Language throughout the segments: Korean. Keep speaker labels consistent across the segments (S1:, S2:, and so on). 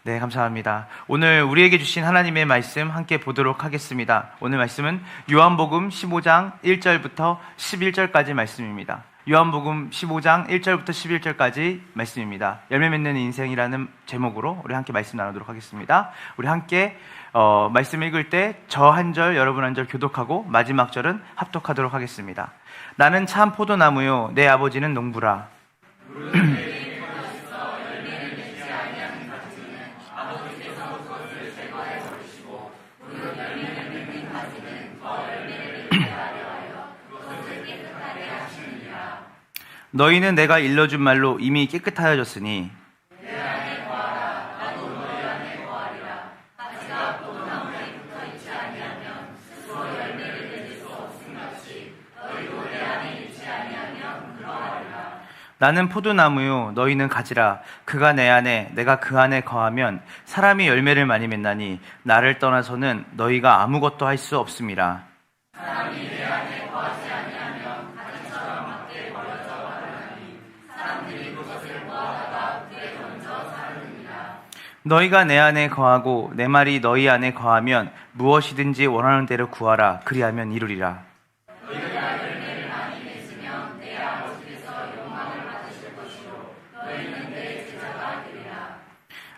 S1: 네, 감사합니다. 오늘 우리에게 주신 하나님의 말씀 함께 보도록 하겠습니다. 오늘 말씀은 요한복음 15장 1절부터 11절까지 말씀입니다. 요한복음 15장 1절부터 11절까지 말씀입니다. 열매 맺는 인생이라는 제목으로 우리 함께 말씀 나누도록 하겠습니다. 우리 함께 말씀 읽을 때 저 한 절, 여러분 한 절 교독하고 마지막 절은 합독하도록 하겠습니다. 나는 참 포도나무요, 내 아버지는 농부라. 너희는 내가 일러준 말로 이미 깨끗하여졌으니 내 안에 거하라. 나도 너희 안에 거하리라. 가지가 포도나무에 붙어 있지 아니하면 스스로 열매를 맺을 수 없음같이 너희도 내 안에 있지 아니하면 그러하리라. 나는 포도나무요, 너희는 가지라. 그가 내 안에, 내가 그 안에 거하면 사람이 열매를 많이 맺나니 나를 떠나서는 너희가 아무것도 할 수 없음이라. 사람이 내 안에 거하지 아니하면 가지처럼 밖에 버려져 가느니 사람들이 그것을 모아다가 불에 던져 사르느니라. 너희가 내 안에 거하고 내 말이 너희 안에 거하면 무엇이든지 원하는 대로 구하라. 그리하면 이루리라. 너희가 열매를 많이 맺으면 내 아버지께서 영광을 받으실 것이요 너희는 내 제자가 되리라.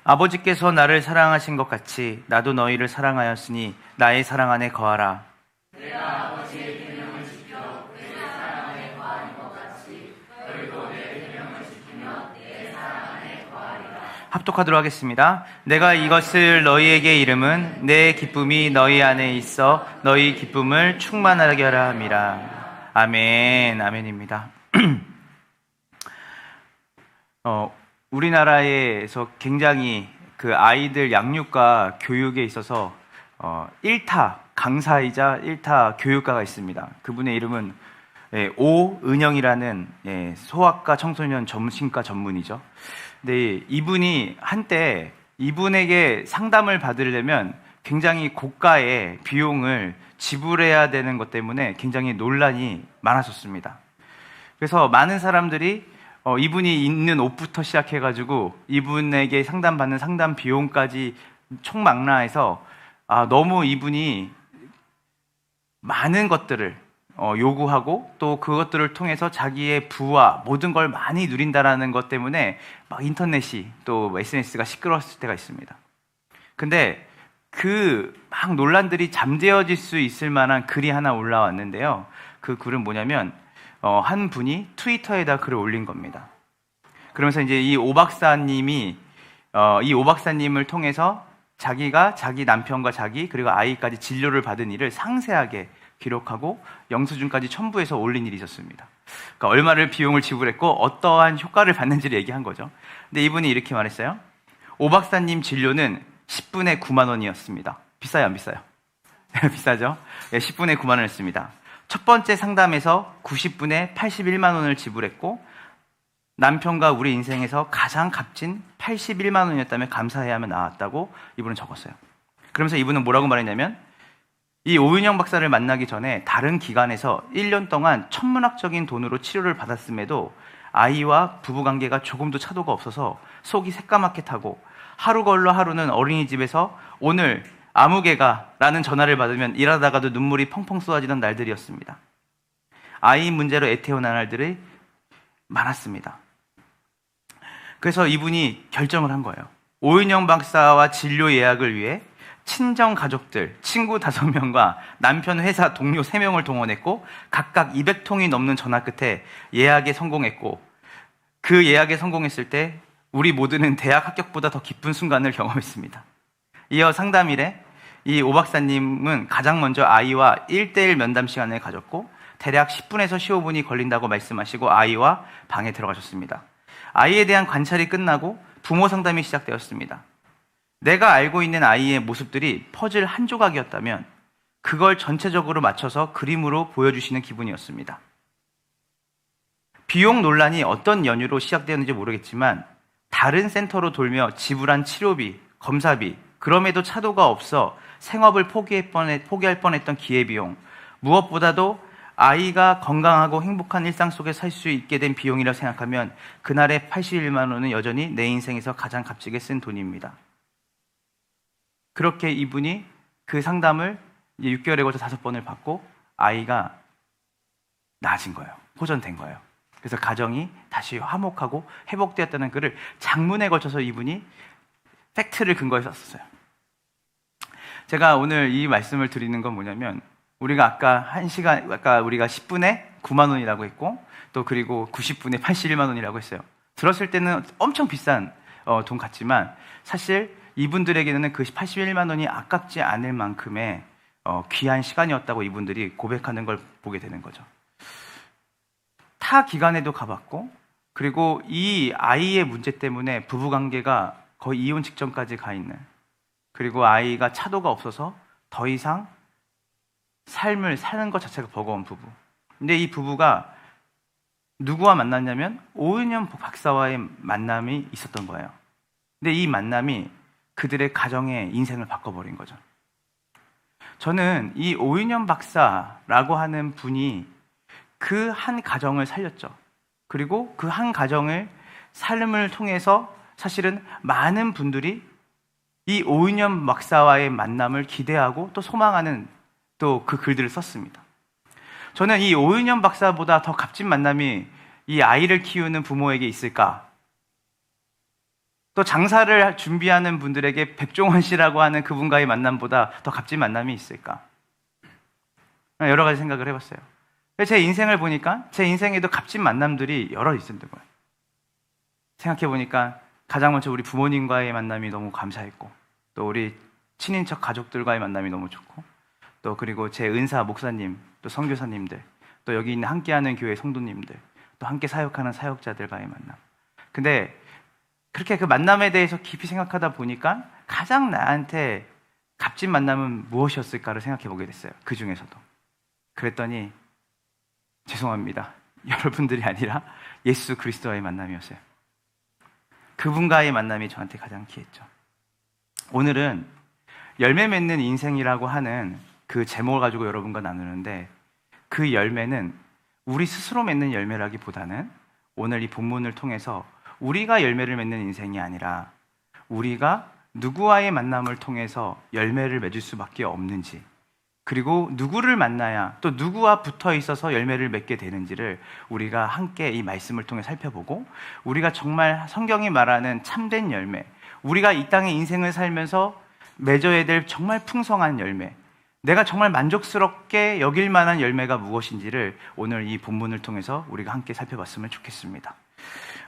S1: 아버지께서 나를 사랑하신 것 같이 나도 너희를 사랑하였으니 나의 사랑 안에 거하라. 내가 아버지의 계명을 지켜 내 사랑 안에 거하는 것 같이 너희도 내 계명을 지키며 내 사랑 안에 거하리라. 합독하도록 하겠습니다. 내가 이것을 너희에게 이름은 내 기쁨이 너희 안에 있어 너희 기쁨을 충만하게 하라 함이라. 아멘. 아멘입니다. 우리나라에서 굉장히 그 아이들 양육과 교육에 있어서 1타 강사이자 1타 교육가가 있습니다. 그분의 이름은 오은영이라는 소아과 청소년 정신과 전문의죠. 근데 이분이 한때 이분에게 상담을 받으려면 굉장히 고가의 비용을 지불해야 되는 것 때문에 굉장히 논란이 많았었습니다. 그래서 많은 사람들이 이분이 입는 옷부터 시작해가지고 이분에게 상담받는 상담 비용까지 총망라해서 너무 이분이 많은 것들을 요구하고 또 그것들을 통해서 자기의 부와 모든 걸 많이 누린다라는 것 때문에 막 인터넷이 또 SNS가 시끄러웠을 때가 있습니다. 근데 그 막 논란들이 잠재워질 수 있을 만한 글이 하나 올라왔는데요. 그 글은 뭐냐면 한 분이 트위터에다 글을 올린 겁니다. 그러면서 이제 이 오 박사님을 통해서 자기가 자기 남편과 자기 그리고 아이까지 진료를 받은 일을 상세하게 기록하고 영수증까지 첨부해서 올린 일이 있었습니다. 그러니까 얼마를 비용을 지불했고 어떠한 효과를 받는지를 얘기한 거죠. 근데 이분이 이렇게 말했어요. 오 박사님 진료는 10분에 9만 원이었습니다. 비싸요, 안 비싸요? 비싸죠? 10분에 9만 원이었습니다. 첫 번째 상담에서 90분에 81만 원을 지불했고 남편과 우리 인생에서 가장 값진 81만 원이었다면 감사해야만 나왔다고 이분은 적었어요. 그러면서 이분은 뭐라고 말했냐면 이 오은영 박사를 만나기 전에 다른 기관에서 1년 동안 천문학적인 돈으로 치료를 받았음에도 아이와 부부관계가 조금도 차도가 없어서 속이 새까맣게 타고 하루 걸러 하루는 어린이집에서 오늘 아무개가 라는 전화를 받으면 일하다가도 눈물이 펑펑 쏟아지던 날들이었습니다. 아이 문제로 애태어난 날들이 많았습니다. 그래서 이분이 결정을 한 거예요. 오은영 박사와 진료 예약을 위해 친정 가족들, 친구 5명과 남편 회사 동료 3명을 동원했고 각각 200통이 넘는 전화 끝에 예약에 성공했고 그 예약에 성공했을 때 우리 모두는 대학 합격보다 더 기쁜 순간을 경험했습니다. 이어 상담일에 이 오 박사님은 가장 먼저 아이와 1:1 면담 시간을 가졌고 대략 10분에서 15분이 걸린다고 말씀하시고 아이와 방에 들어가셨습니다. 아이에 대한 관찰이 끝나고 부모 상담이 시작되었습니다. 내가 알고 있는 아이의 모습들이 퍼즐 한 조각이었다면 그걸 전체적으로 맞춰서 그림으로 보여주시는 기분이었습니다. 비용 논란이 어떤 연유로 시작되었는지 모르겠지만 다른 센터로 돌며 지불한 치료비, 검사비, 그럼에도 차도가 없어 생업을 포기할 뻔했던 기회비용, 무엇보다도 아이가 건강하고 행복한 일상 속에 살 수 있게 된 비용이라 생각하면 그날의 81만 원은 여전히 내 인생에서 가장 값지게 쓴 돈입니다. 그렇게 이분이 그 상담을 이제 6개월에 걸쳐 5번을 받고 아이가 나아진 거예요. 호전된 거예요. 그래서 가정이 다시 화목하고 회복되었다는 글을 장문에 걸쳐서 이분이 팩트를 근거해서 썼어요. 제가 오늘 이 말씀을 드리는 건 뭐냐면, 우리가 아까 우리가 10분에 9만 원이라고 했고, 또 그리고 90분에 81만 원이라고 했어요. 들었을 때는 엄청 비싼 돈 같지만, 사실 이분들에게는 그 81만 원이 아깝지 않을 만큼의 귀한 시간이었다고 이분들이 고백하는 걸 보게 되는 거죠. 타 기관에도 가봤고, 그리고 이 아이의 문제 때문에 부부관계가 거의 이혼 직전까지 가 있는, 그리고 아이가 차도가 없어서 더 이상 삶을 사는 것 자체가 버거운 부부. 근데 이 부부가 누구와 만났냐면 오은영 박사와의 만남이 있었던 거예요. 근데 이 만남이 그들의 가정의 인생을 바꿔버린 거죠. 저는 이 오은영 박사라고 하는 분이 그 한 가정을 살렸죠. 그리고 그 한 가정을 삶을 통해서 사실은 많은 분들이 이 오은영 박사와의 만남을 기대하고 또 소망하는 또 그 글들을 썼습니다. 저는 이 오은영 박사보다 더 값진 만남이 이 아이를 키우는 부모에게 있을까? 또 장사를 준비하는 분들에게 백종원 씨라고 하는 그분과의 만남보다 더 값진 만남이 있을까? 여러 가지 생각을 해봤어요. 제 인생을 보니까 제 인생에도 값진 만남들이 여러 있었던 거예요. 생각해보니까 가장 먼저 우리 부모님과의 만남이 너무 감사했고, 또 우리 친인척 가족들과의 만남이 너무 좋고, 또 그리고 제 은사 목사님, 또 선교사님들, 또 여기 있는 함께하는 교회 성도님들, 또 함께 사역하는 사역자들과의 만남. 근데 그렇게 그 만남에 대해서 깊이 생각하다 보니까 가장 나한테 값진 만남은 무엇이었을까를 생각해 보게 됐어요. 그 중에서도. 그랬더니 죄송합니다, 여러분들이 아니라 예수 그리스도와의 만남이었어요. 그분과의 만남이 저한테 가장 귀했죠. 오늘은 열매 맺는 인생이라고 하는 그 제목을 가지고 여러분과 나누는데, 그 열매는 우리 스스로 맺는 열매라기보다는 오늘 이 본문을 통해서 우리가 열매를 맺는 인생이 아니라 우리가 누구와의 만남을 통해서 열매를 맺을 수밖에 없는지, 그리고 누구를 만나야 또 누구와 붙어 있어서 열매를 맺게 되는지를 우리가 함께 이 말씀을 통해 살펴보고, 우리가 정말 성경이 말하는 참된 열매, 우리가 이 땅의 인생을 살면서 맺어야 될 정말 풍성한 열매, 내가 정말 만족스럽게 여길 만한 열매가 무엇인지를 오늘 이 본문을 통해서 우리가 함께 살펴봤으면 좋겠습니다.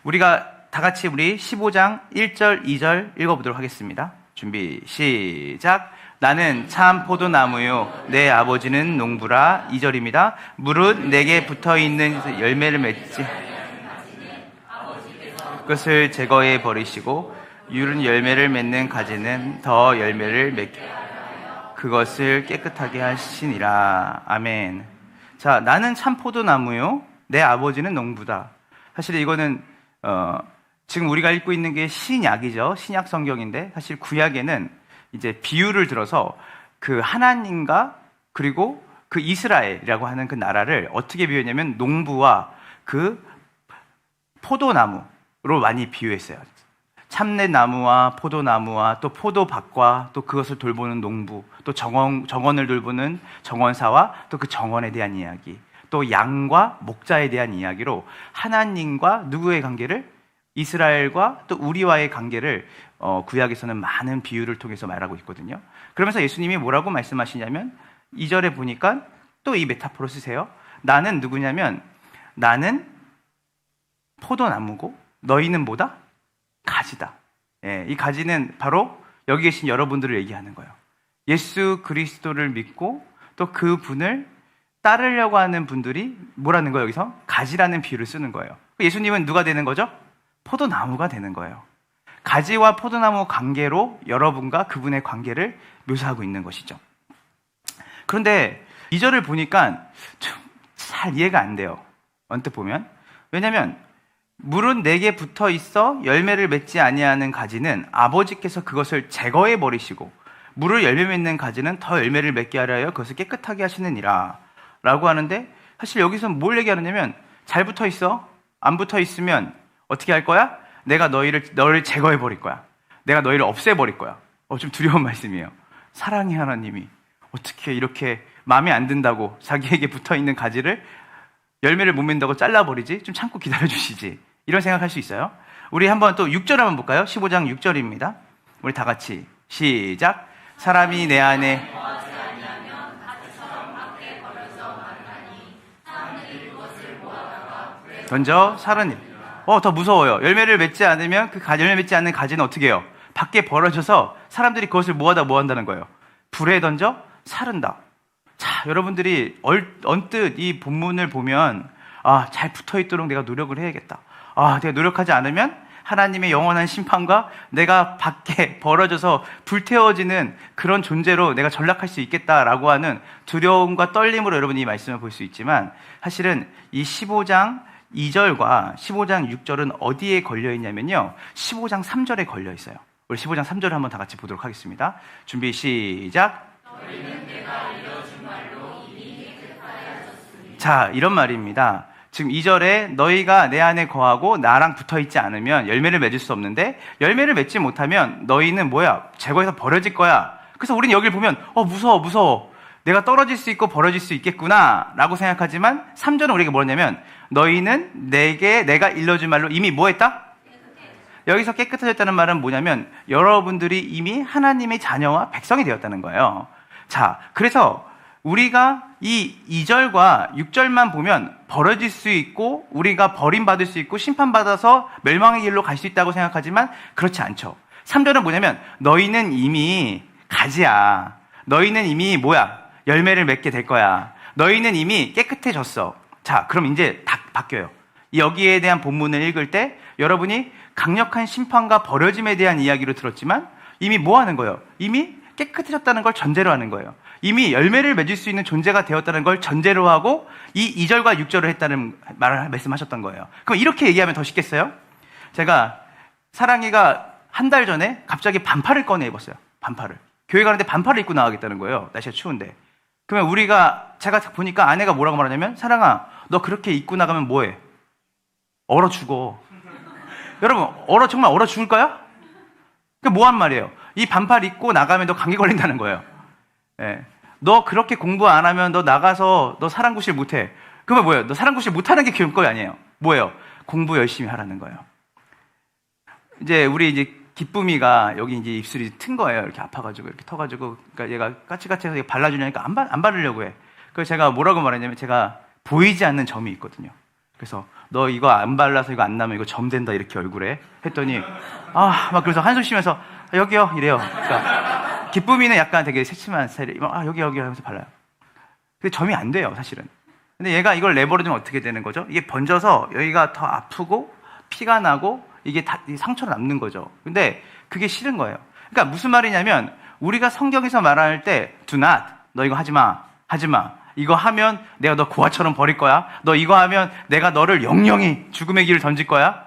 S1: 우리가 다 같이 우리 15장 1절, 2절 읽어보도록 하겠습니다. 준비, 시작. 나는 참 포도나무요, 내 아버지는 농부라. 2절입니다. 무릇 내게 붙어있는 열매를 맺지 그것을 제거해 버리시고 유른 열매를 맺는 가지는 더 열매를 맺게 그것을 깨끗하게 하시니라. 아멘. 자, 나는 참 포도나무요, 내 아버지는 농부다. 사실 이거는 지금 우리가 읽고 있는 게 신약이죠. 신약 성경인데, 사실 구약에는 이제 비유를 들어서 그 하나님과 그리고 그 이스라엘이라고 하는 그 나라를 어떻게 비유했냐면 농부와 그 포도나무로 많이 비유했어요. 참내나무와 포도나무와 또 포도밭과 또 그것을 돌보는 농부, 또 정원을 돌보는 정원사와 또 그 정원에 대한 이야기, 또 양과 목자에 대한 이야기로 하나님과 누구의 관계를, 이스라엘과 또 우리와의 관계를 구약에서는 많은 비유를 통해서 말하고 있거든요. 그러면서 예수님이 뭐라고 말씀하시냐면 2절에 보니까 또 이 메타포를 쓰세요. 나는 누구냐면 나는 포도나무고 너희는 뭐다? 가지다. 예, 이 가지는 바로 여기 계신 여러분들을 얘기하는 거예요. 예수 그리스도를 믿고 또 그 분을 따르려고 하는 분들이 뭐라는 거예요? 여기서 가지라는 비유를 쓰는 거예요. 예수님은 누가 되는 거죠? 포도나무가 되는 거예요. 가지와 포도나무 관계로 여러분과 그분의 관계를 묘사하고 있는 것이죠. 그런데 2절을 보니까 좀 잘 이해가 안 돼요. 언뜻 보면. 왜냐하면 물은 내게 붙어 있어 열매를 맺지 아니하는 가지는 아버지께서 그것을 제거해 버리시고 물을 열매 맺는 가지는 더 열매를 맺게 하려 하여 그것을 깨끗하게 하시느니라 라고 하는데, 사실 여기서 뭘 얘기하느냐면 잘 붙어 있어, 안 붙어 있으면 어떻게 할 거야? 내가 너를 제거해 버릴 거야. 내가 너희를 없애 버릴 거야. 좀 두려운 말씀이에요. 사랑의 하나님이 어떻게 이렇게 마음에 안 든다고 자기에게 붙어있는 가지를 열매를 못 맺는다고 잘라버리지? 좀 참고 기다려주시지. 이런 생각할 수 있어요. 우리 한번 또 6절 한번 볼까요? 15장 6절입니다. 우리 다 같이 시작. 사람이 내 안에 던져 살은 일. 더 무서워요. 열매를 맺지 않으면 열매 맺지 않는 가지는 어떻게 해요? 밖에 벌어져서 사람들이 그것을 뭐 한다는 거예요. 불에 던져 사른다. 자, 여러분들이 언뜻 이 본문을 보면 잘 붙어있도록 내가 노력을 해야겠다. 내가 노력하지 않으면 하나님의 영원한 심판과 내가 밖에 벌어져서 불태워지는 그런 존재로 내가 전락할 수 있겠다라고 하는 두려움과 떨림으로 여러분이 이 말씀을 볼 수 있지만, 사실은 이 15장 2절과 15장 6절은 어디에 걸려 있냐면요, 15장 3절에 걸려 있어요. 우리 15장 3절을 한번 다 같이 보도록 하겠습니다. 준비 시작. 자, 이런 말입니다. 지금 2절에 너희가 내 안에 거하고 나랑 붙어있지 않으면 열매를 맺을 수 없는데, 열매를 맺지 못하면 너희는 제거해서 버려질 거야. 그래서 우리는 여기를 보면 무서워. 내가 떨어질 수 있고 버려질 수 있겠구나 라고 생각하지만, 3절은 우리가 뭐냐면 너희는 내가 일러준 말로 이미 뭐 했다? 여기서 깨끗해졌다는 말은 뭐냐면 여러분들이 이미 하나님의 자녀와 백성이 되었다는 거예요. 자, 그래서 우리가 이 2절과 6절만 보면 버려질 수 있고 우리가 버림받을 수 있고 심판받아서 멸망의 길로 갈 수 있다고 생각하지만 그렇지 않죠. 3절은 뭐냐면 너희는 이미 가지야. 너희는 이미 열매를 맺게 될 거야. 너희는 이미 깨끗해졌어. 자, 그럼 이제 다 바뀌어요. 여기에 대한 본문을 읽을 때 여러분이 강력한 심판과 버려짐에 대한 이야기로 들었지만 이미 뭐 하는 거예요? 이미 깨끗해졌다는 걸 전제로 하는 거예요. 이미 열매를 맺을 수 있는 존재가 되었다는 걸 전제로 하고 이 2절과 6절을 했다는 말씀하셨던 거예요. 그럼 이렇게 얘기하면 더 쉽겠어요? 제가 사랑이가 한 달 전에 갑자기 반팔을 꺼내 입었어요. 반팔을. 교회 가는데 반팔을 입고 나가겠다는 거예요. 날씨가 추운데. 그러면 제가 보니까 아내가 뭐라고 말하냐면, 사랑아, 너 그렇게 입고 나가면 뭐해? 얼어 죽어. 여러분, 정말 얼어 죽을까요? 그게 뭐 한 말이에요? 이 반팔 입고 나가면 너 감기 걸린다는 거예요. 예. 너 그렇게 공부 안 하면 너 나가서 너 사랑구실 못 해. 그러면 뭐예요? 너 사랑구실 못 하는 게 교육거리 아니에요. 뭐예요? 공부 열심히 하라는 거예요. 우리 기쁨이가 여기 이제 입술이 튼 거예요. 이렇게 아파가지고, 이렇게 터가지고. 그러니까 얘가 까치까치해서 발라주냐니까 안 바르려고 해. 그래서 제가 뭐라고 말했냐면, 제가 보이지 않는 점이 있거든요. 그래서 너 이거 안 발라서 이거 안 나면 이거 점 된다, 이렇게 얼굴에 했더니 막 그래서 한숨 쉬면서 여기요 이래요. 그러니까 기쁨이는 약간 되게 새침한 스타일이 여기 하면서 발라요. 근데 점이 안 돼요, 사실은. 근데 얘가 이걸 내버려두면 어떻게 되는 거죠? 이게 번져서 여기가 더 아프고 피가 나고 이게 다 상처로 남는 거죠. 근데 그게 싫은 거예요. 그러니까 무슨 말이냐면, 우리가 성경에서 말할 때 do not, 너 이거 하지 마. 이거 하면 내가 너 고아처럼 버릴 거야. 너 이거 하면 내가 너를 영영히 죽음의 길을 던질 거야.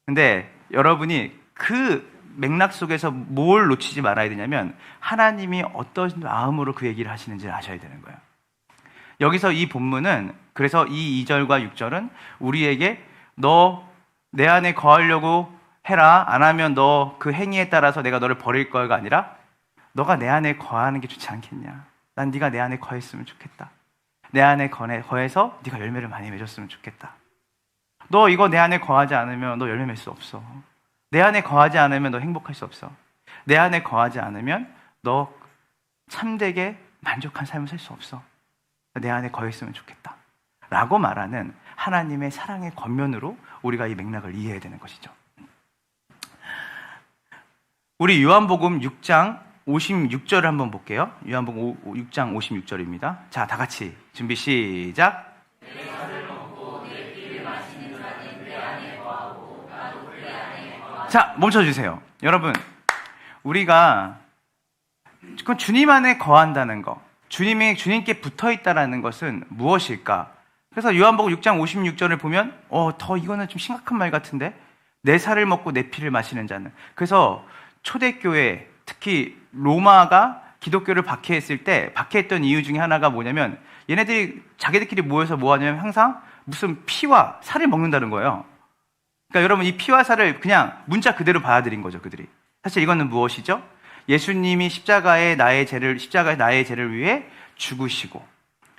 S1: 근데 여러분이 그 맥락 속에서 뭘 놓치지 말아야 되냐면, 하나님이 어떤 마음으로 그 얘기를 하시는지를 아셔야 되는 거예요. 여기서 이 본문은, 그래서 이 2절과 6절은 우리에게 너 내 안에 거하려고 해라, 안 하면 너 그 행위에 따라서 내가 너를 버릴 거야가 아니라, 너가 내 안에 거하는 게 좋지 않겠냐. 난 네가 내 안에 거했으면 좋겠다. 내 안에 거해서 네가 열매를 많이 맺었으면 좋겠다. 너 이거 내 안에 거하지 않으면 너 열매 맺을 수 없어. 내 안에 거하지 않으면 너 행복할 수 없어. 내 안에 거하지 않으면 너 참되게 만족한 삶을 살 수 없어. 내 안에 거했으면 좋겠다 라고 말하는 하나님의 사랑의 겉면으로 우리가 이 맥락을 이해해야 되는 것이죠. 우리 요한복음 6장 56절을 한번 볼게요. 요한복음 6장 56절입니다. 자, 다 같이 준비 시작. 자, 멈춰주세요. 여러분, 우리가 주님 안에 거한다는 것, 주님께 붙어있다라는 것은 무엇일까? 그래서 요한복음 6장 56절을 보면 더 이거는 좀 심각한 말 같은데, 내 살을 먹고 내 피를 마시는 자는. 그래서 초대교회, 특히 로마가 기독교를 박해했을 때 박해했던 이유 중에 하나가 뭐냐면, 얘네들이 자기들끼리 모여서 뭐 하냐면 항상 무슨 피와 살을 먹는다는 거예요. 그러니까 여러분, 이 피와 살을 그냥 문자 그대로 받아들인 거죠, 그들이. 사실 이거는 무엇이죠? 예수님이 십자가에 나의 죄를 위해 죽으시고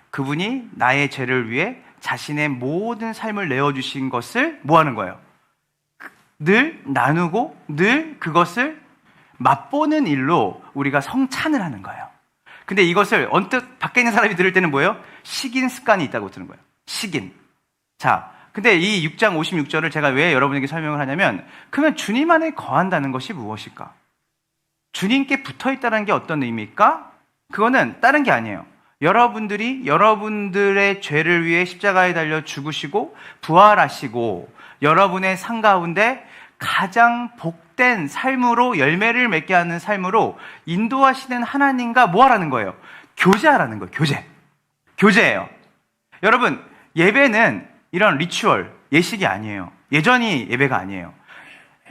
S1: 그분이 나의 죄를 위해 자신의 모든 삶을 내어주신 것을 뭐 하는 거예요? 늘 나누고 늘 그것을 맛보는 일로 우리가 성찬을 하는 거예요. 근데 이것을 언뜻 밖에 있는 사람이 들을 때는 뭐예요? 식인 습관이 있다고 드는 거예요. 식인. 자, 근데 이 6장 56절을 제가 왜 여러분에게 설명을 하냐면, 그러면 주님 안에 거한다는 것이 무엇일까? 주님께 붙어 있다는 게 어떤 의미일까? 그거는 다른 게 아니에요. 여러분들이 여러분들의 죄를 위해 십자가에 달려 죽으시고 부활하시고 여러분의 삶 가운데 가장 복된 삶으로 열매를 맺게 하는 삶으로 인도하시는 하나님과 뭐 하라는 거예요? 교제하라는 거예요. 교제예요. 여러분, 예배는 이런 리추얼, 예식이 아니에요. 예전이 예배가 아니에요.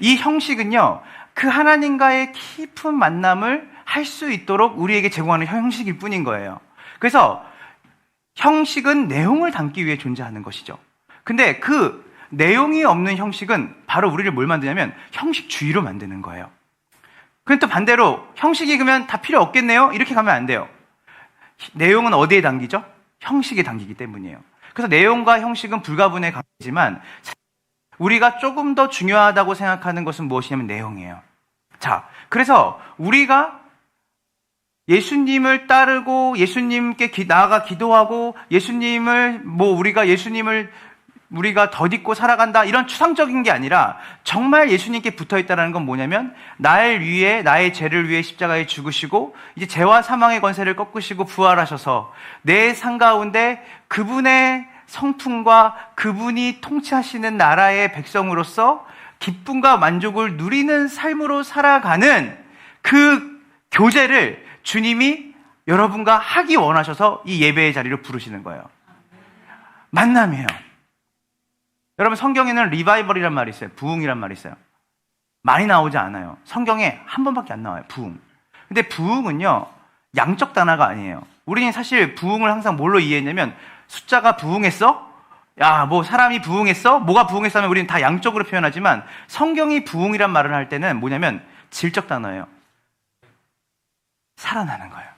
S1: 이 형식은요, 그 하나님과의 깊은 만남을 할 수 있도록 우리에게 제공하는 형식일 뿐인 거예요. 그래서 형식은 내용을 담기 위해 존재하는 것이죠. 근데 그 내용이 없는 형식은 바로 우리를 뭘 만드냐면 형식주의로 만드는 거예요. 그럼 또 반대로 형식이 그러면 다 필요 없겠네요? 이렇게 가면 안 돼요. 내용은 어디에 담기죠? 형식에 담기기 때문이에요. 그래서 내용과 형식은 불가분의 관계지만 우리가 조금 더 중요하다고 생각하는 것은 무엇이냐면 내용이에요. 자, 그래서 우리가 예수님을 따르고 예수님께 나아가 기도하고 우리가 덧입고 살아간다, 이런 추상적인 게 아니라 정말 예수님께 붙어있다는 건 뭐냐면 나의 죄를 위해 십자가에 죽으시고 이제 죄와 사망의 권세를 꺾으시고 부활하셔서 내 삶 가운데 그분의 성품과 그분이 통치하시는 나라의 백성으로서 기쁨과 만족을 누리는 삶으로 살아가는 그 교제를 주님이 여러분과 하기 원하셔서 이 예배의 자리로 부르시는 거예요. 만남이에요. 여러분, 성경에는 리바이벌이란 말이 있어요. 부흥이란 말이 있어요. 많이 나오지 않아요. 성경에 한 번밖에 안 나와요. 부흥. 근데 부흥은요, 양적 단어가 아니에요. 우리는 사실 부흥을 항상 뭘로 이해했냐면 숫자가 부흥했어? 야, 뭐 사람이 부흥했어? 뭐가 부흥했어? 하면 우리는 다 양적으로 표현하지만 성경이 부흥이란 말을 할 때는 뭐냐면 질적 단어예요. 살아나는 거예요.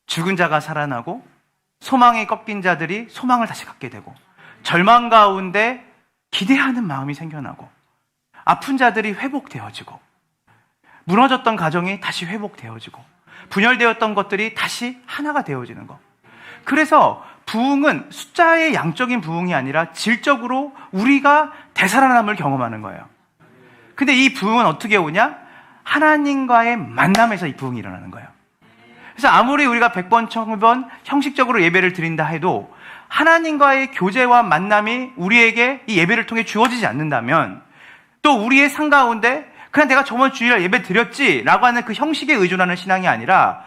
S1: 죽은 자가 살아나고 소망에 꺾인 자들이 소망을 다시 갖게 되고 절망 가운데 기대하는 마음이 생겨나고 아픈 자들이 회복되어지고 무너졌던 가정이 다시 회복되어지고 분열되었던 것들이 다시 하나가 되어지는 것. 그래서 부흥은 숫자의 양적인 부흥이 아니라 질적으로 우리가 되살아남을 경험하는 거예요. 근데 이 부흥은 어떻게 오냐? 하나님과의 만남에서 이 부흥이 일어나는 거예요. 그래서 아무리 우리가 100번, 1000번 형식적으로 예배를 드린다 해도 하나님과의 교제와 만남이 우리에게 이 예배를 통해 주어지지 않는다면 또 우리의 삶 가운데 그냥 내가 저번 주일날 예배 드렸지라고 하는 그 형식에 의존하는 신앙이 아니라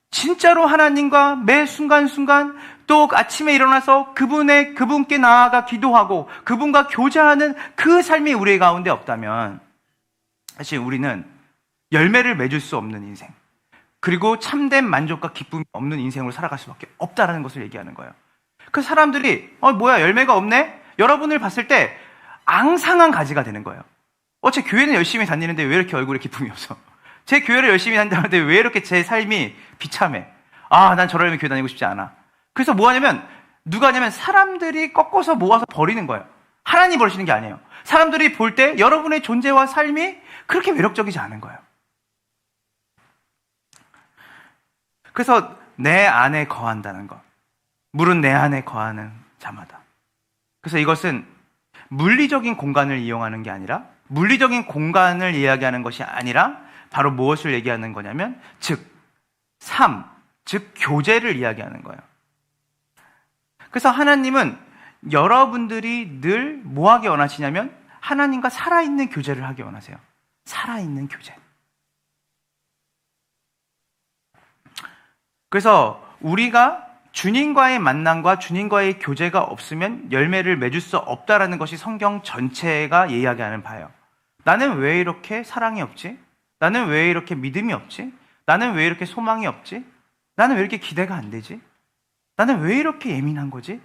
S1: 진짜로 하나님과 매 순간순간 또 아침에 일어나서 그분께 나아가 기도하고 그분과 교제하는 그 삶이 우리 가운데 없다면 사실 우리는 열매를 맺을 수 없는 인생, 그리고 참된 만족과 기쁨이 없는 인생으로 살아갈 수밖에 없다라는 것을 얘기하는 거예요. 그 사람들이 뭐야 열매가 없네? 여러분을 봤을 때 앙상한 가지가 되는 거예요. 제 교회는 열심히 다니는데 왜 이렇게 얼굴에 기쁨이 없어? 제 교회를 열심히 다니는데 왜 이렇게 제 삶이 비참해? 난 저러려면 교회 다니고 싶지 않아. 그래서 뭐 하냐면 누가 하냐면 사람들이 꺾어서 모아서 버리는 거예요. 하나님이 버리시는 게 아니에요. 사람들이 볼 때 여러분의 존재와 삶이 그렇게 매력적이지 않은 거예요. 그래서 내 안에 거한다는 것. 물은 내 안에 거하는 자마다. 그래서 이것은 물리적인 공간을 이용하는 게 아니라 물리적인 공간을 이야기하는 것이 아니라 바로 무엇을 얘기하는 거냐면 즉 교제를 이야기하는 거예요. 그래서 하나님은 여러분들이 늘 뭐 하기 원하시냐면 하나님과 살아있는 교제를 하기 원하세요. 살아있는 교제. 그래서 우리가 주님과의 만남과 주님과의 교제가 없으면 열매를 맺을 수 없다라는 것이 성경 전체가 이야기하는 바예요. 나는 왜 이렇게 사랑이 없지? 나는 왜 이렇게 믿음이 없지? 나는 왜 이렇게 소망이 없지? 나는 왜 이렇게 기대가 안 되지? 나는 왜 이렇게 예민한 거지?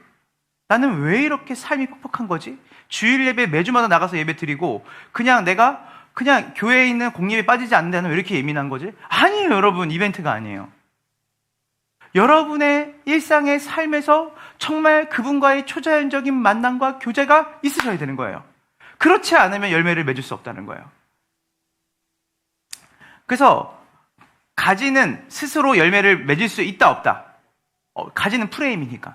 S1: 나는 왜 이렇게 삶이 퍽퍽한 거지? 주일 예배 매주마다 나가서 예배 드리고 그냥 내가 그냥 교회에 있는 공립에 빠지지 않는다는 왜 이렇게 예민한 거지? 아니에요, 여러분. 이벤트가 아니에요. 여러분의 일상의 삶에서 정말 그분과의 초자연적인 만남과 교제가 있으셔야 되는 거예요. 그렇지 않으면 열매를 맺을 수 없다는 거예요. 그래서 가지는 스스로 열매를 맺을 수 있다 없다. 가지는 프레임이니까.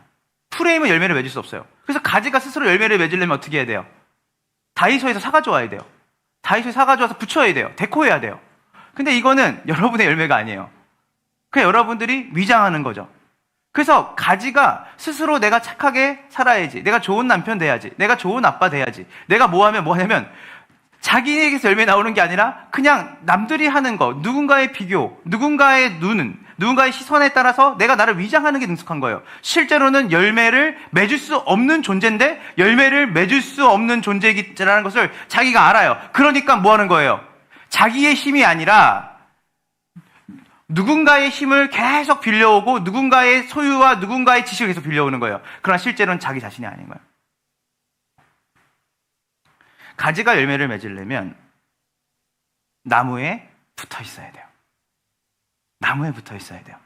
S1: 프레임은 열매를 맺을 수 없어요. 그래서 가지가 스스로 열매를 맺으려면 어떻게 해야 돼요? 다이소에서 사가져와야 돼요. 다이소에 사가져와서 붙여야 돼요. 데코해야 돼요. 근데 이거는 여러분의 열매가 아니에요. 그냥 여러분들이 위장하는 거죠. 그래서 가지가 스스로 내가 착하게 살아야지, 내가 좋은 남편 돼야지, 내가 좋은 아빠 돼야지, 내가 뭐 하면 뭐 하냐면 자기에게서 열매 나오는 게 아니라 그냥 남들이 하는 거, 누군가의 비교, 누군가의 누군가의 시선에 따라서 내가 나를 위장하는 게 능숙한 거예요. 실제로는 열매를 맺을 수 없는 존재인데 열매를 맺을 수 없는 존재이라는 것을 자기가 알아요. 그러니까 뭐 하는 거예요? 자기의 힘이 아니라 누군가의 힘을 계속 빌려오고 누군가의 소유와 누군가의 지식을 계속 빌려오는 거예요. 그러나 실제로는 자기 자신이 아닌 거예요. 가지가 열매를 맺으려면 나무에 붙어 있어야 돼요. 나무에 붙어 있어야 돼요.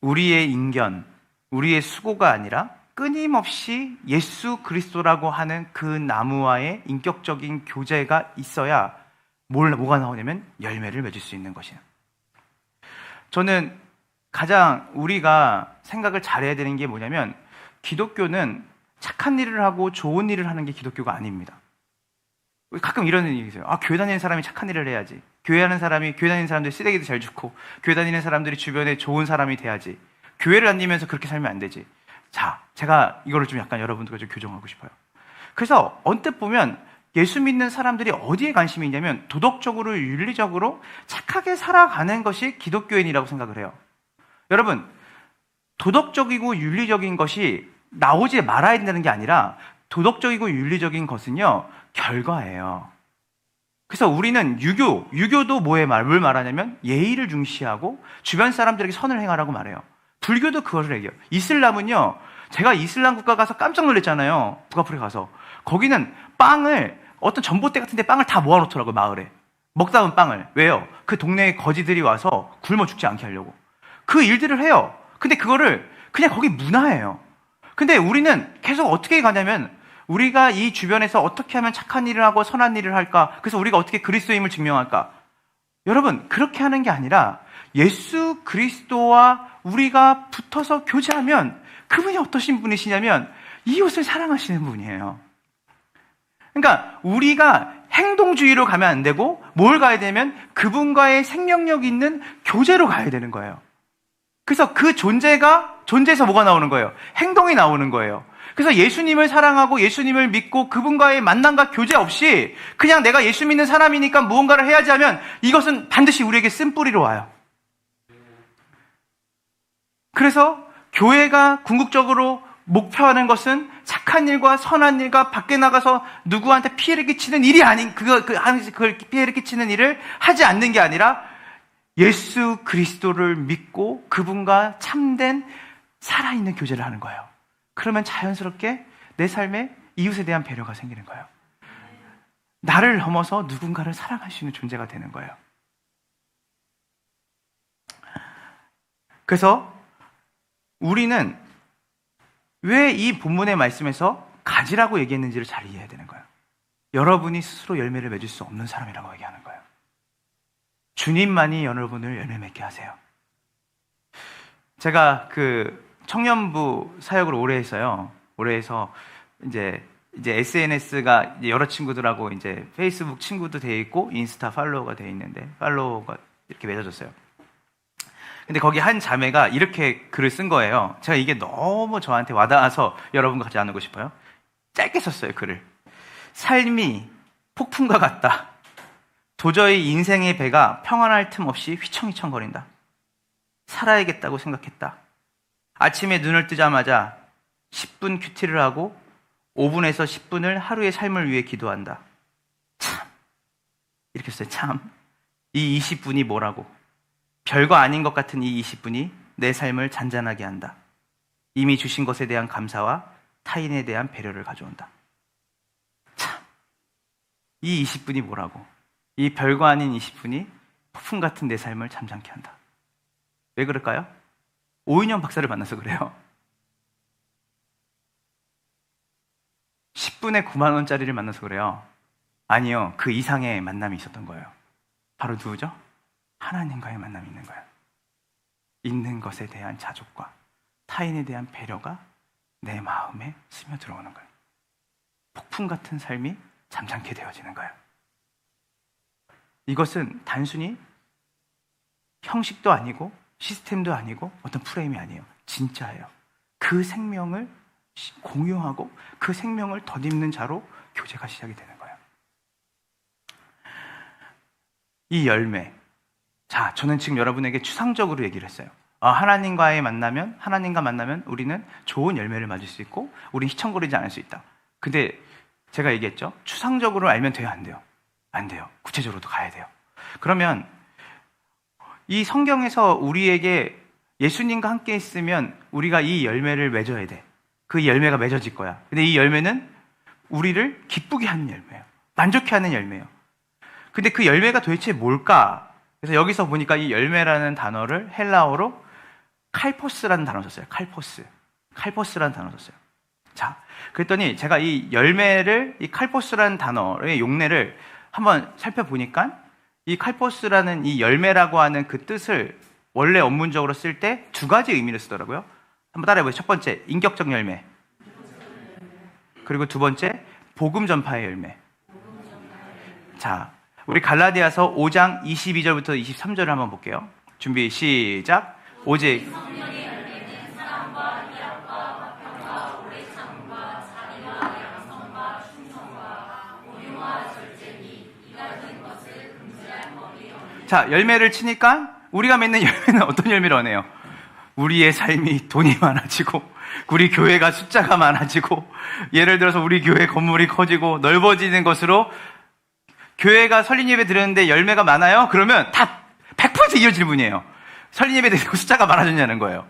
S1: 우리의 인견, 우리의 수고가 아니라 끊임없이 예수 그리스도라고 하는 그 나무와의 인격적인 교제가 있어야 뭐가 나오냐면 열매를 맺을 수 있는 것이에요. 저는 가장 우리가 생각을 잘해야 되는 게 뭐냐면 기독교는 착한 일을 하고 좋은 일을 하는 게 기독교가 아닙니다. 가끔 이런 얘기 있어요. 교회 다니는 사람이 착한 일을 해야지. 교회 다니는 사람들이 쓰레기도 잘 줍고 교회 다니는 사람들이 주변에 좋은 사람이 돼야지. 교회를 다니면서 그렇게 살면 안 되지. 자, 제가 이거를 좀 약간 여러분들과 좀 교정하고 싶어요. 그래서 언뜻 보면 예수 믿는 사람들이 어디에 관심이 있냐면 도덕적으로 윤리적으로 착하게 살아가는 것이 기독교인이라고 생각을 해요. 여러분, 도덕적이고 윤리적인 것이 나오지 말아야 된다는 게 아니라 도덕적이고 윤리적인 것은요 결과예요. 그래서 우리는 유교도 뭘 말하냐면 예의를 중시하고 주변 사람들에게 선을 행하라고 말해요. 불교도 그것을 얘기해요. 이슬람은요, 제가 이슬람 국가 가서 깜짝 놀랐잖아요. 북아프리카 가서. 거기는 빵을 어떤 전봇대 같은 데 빵을 다 모아놓더라고요. 마을에 먹다 남은 빵을. 왜요? 그 동네에 거지들이 와서 굶어 죽지 않게 하려고 그 일들을 해요. 근데 그거를 그냥 거기 문화예요. 근데 우리는 계속 어떻게 가냐면 우리가 이 주변에서 어떻게 하면 착한 일을 하고 선한 일을 할까? 그래서 우리가 어떻게 그리스도임을 증명할까? 여러분, 그렇게 하는 게 아니라 예수 그리스도와 우리가 붙어서 교제하면 그분이 어떠신 분이시냐면 이웃을 사랑하시는 분이에요. 그러니까 우리가 행동주의로 가면 안 되고 뭘 가야 되면 그분과의 생명력 있는 교제로 가야 되는 거예요. 그래서 그 존재에서 뭐가 나오는 거예요? 행동이 나오는 거예요. 그래서 예수님을 사랑하고 예수님을 믿고 그분과의 만남과 교제 없이 그냥 내가 예수 믿는 사람이니까 무언가를 해야지 하면 이것은 반드시 우리에게 쓴뿌리로 와요. 그래서 교회가 궁극적으로 목표하는 것은 착한 일과 선한 일과 밖에 나가서 누구한테 피해를 끼치는 일이 아닌 그걸 피해를 끼치는 일을 하지 않는 게 아니라 예수 그리스도를 믿고 그분과 참된 살아있는 교제를 하는 거예요. 그러면 자연스럽게 내 삶에 이웃에 대한 배려가 생기는 거예요. 나를 넘어서 누군가를 사랑할 수 있는 존재가 되는 거예요. 그래서 우리는 왜 이 본문의 말씀에서 가지라고 얘기했는지를 잘 이해해야 되는 거예요. 여러분이 스스로 열매를 맺을 수 없는 사람이라고 얘기하는 거예요. 주님만이 여러분을 열매 맺게 하세요. 제가 청년부 사역을 오래 했어요. 오래 해서 이제 SNS가 여러 친구들하고 이제 페이스북 친구도 돼 있고 인스타 팔로워가 돼 있는데 팔로워가 이렇게 맺어졌어요. 근데 거기 한 자매가 이렇게 글을 쓴 거예요. 제가 이게 너무 저한테 와닿아서 여러분과 같이 나누고 싶어요. 짧게 썼어요, 글을. 삶이 폭풍과 같다. 도저히 인생의 배가 평안할 틈 없이 휘청휘청거린다. 살아야겠다고 생각했다. 아침에 눈을 뜨자마자 10분 큐티를 하고 5분에서 10분을 하루의 삶을 위해 기도한다. 참, 이렇게 써요. 참, 이 20분이 뭐라고. 별거 아닌 것 같은 이 20분이 내 삶을 잔잔하게 한다. 이미 주신 것에 대한 감사와 타인에 대한 배려를 가져온다. 참, 이 20분이 뭐라고? 이 별거 아닌 20분이 폭풍 같은 내 삶을 잠잠케 한다. 왜 그럴까요? 오인영 박사를 만나서 그래요. 10분에 9만 원짜리를 만나서 그래요. 아니요, 그 이상의 만남이 있었던 거예요. 바로 누구죠? 하나님과의 만남이 있는 거예요. 있는 것에 대한 자족과 타인에 대한 배려가 내 마음에 스며들어오는 거예요. 폭풍 같은 삶이 잠잠케 되어지는 거예요. 이것은 단순히 형식도 아니고 시스템도 아니고 어떤 프레임이 아니에요. 진짜예요. 그 생명을 공유하고 그 생명을 덧입는 자로 교제가 시작이 되는 거예요. 이 열매. 자, 저는 지금 여러분에게 추상적으로 얘기를 했어요. 하나님과 만나면 우리는 좋은 열매를 맞을 수 있고 우리는 희청거리지 않을 수 있다. 근데 제가 얘기했죠. 추상적으로 알면 돼요, 안 돼요? 안 돼요. 구체적으로도 가야 돼요. 그러면 이 성경에서 우리에게 예수님과 함께 있으면 우리가 이 열매를 맺어야 돼. 그 열매가 맺어질 거야. 근데 이 열매는 우리를 기쁘게 하는 열매예요. 만족해 하는 열매예요. 근데 그 열매가 도대체 뭘까? 그래서 여기서 보니까 이 열매라는 단어를 헬라어로 칼포스라는 단어를 썼어요. 칼포스라는 단어를 썼어요. 자, 그랬더니 제가 이 열매를, 이 칼포스라는 단어의 용례를 한번 살펴보니까 이 칼포스라는 이 열매라고 하는 그 뜻을 원래 원문적으로 쓸 때 두 가지 의미를 쓰더라고요. 한번 따라해보세요. 첫 번째, 인격적 열매. 그리고 두 번째, 복음 전파의 열매. 자, 우리 갈라디아서 5장 22절부터 23절을 한번 볼게요. 준비, 시작. 오직 자, 열매를 치니까 우리가 맺는 열매는 어떤 열매를 원해요? 우리의 삶이 돈이 많아지고 우리 교회가 숫자가 많아지고 예를 들어서 우리 교회 건물이 커지고 넓어지는 것으로 교회가 설립 예배 드렸는데 열매가 많아요? 그러면 다 100% 이어질 분이에요. 설립 예배 드리고 숫자가 많아졌냐는 거예요.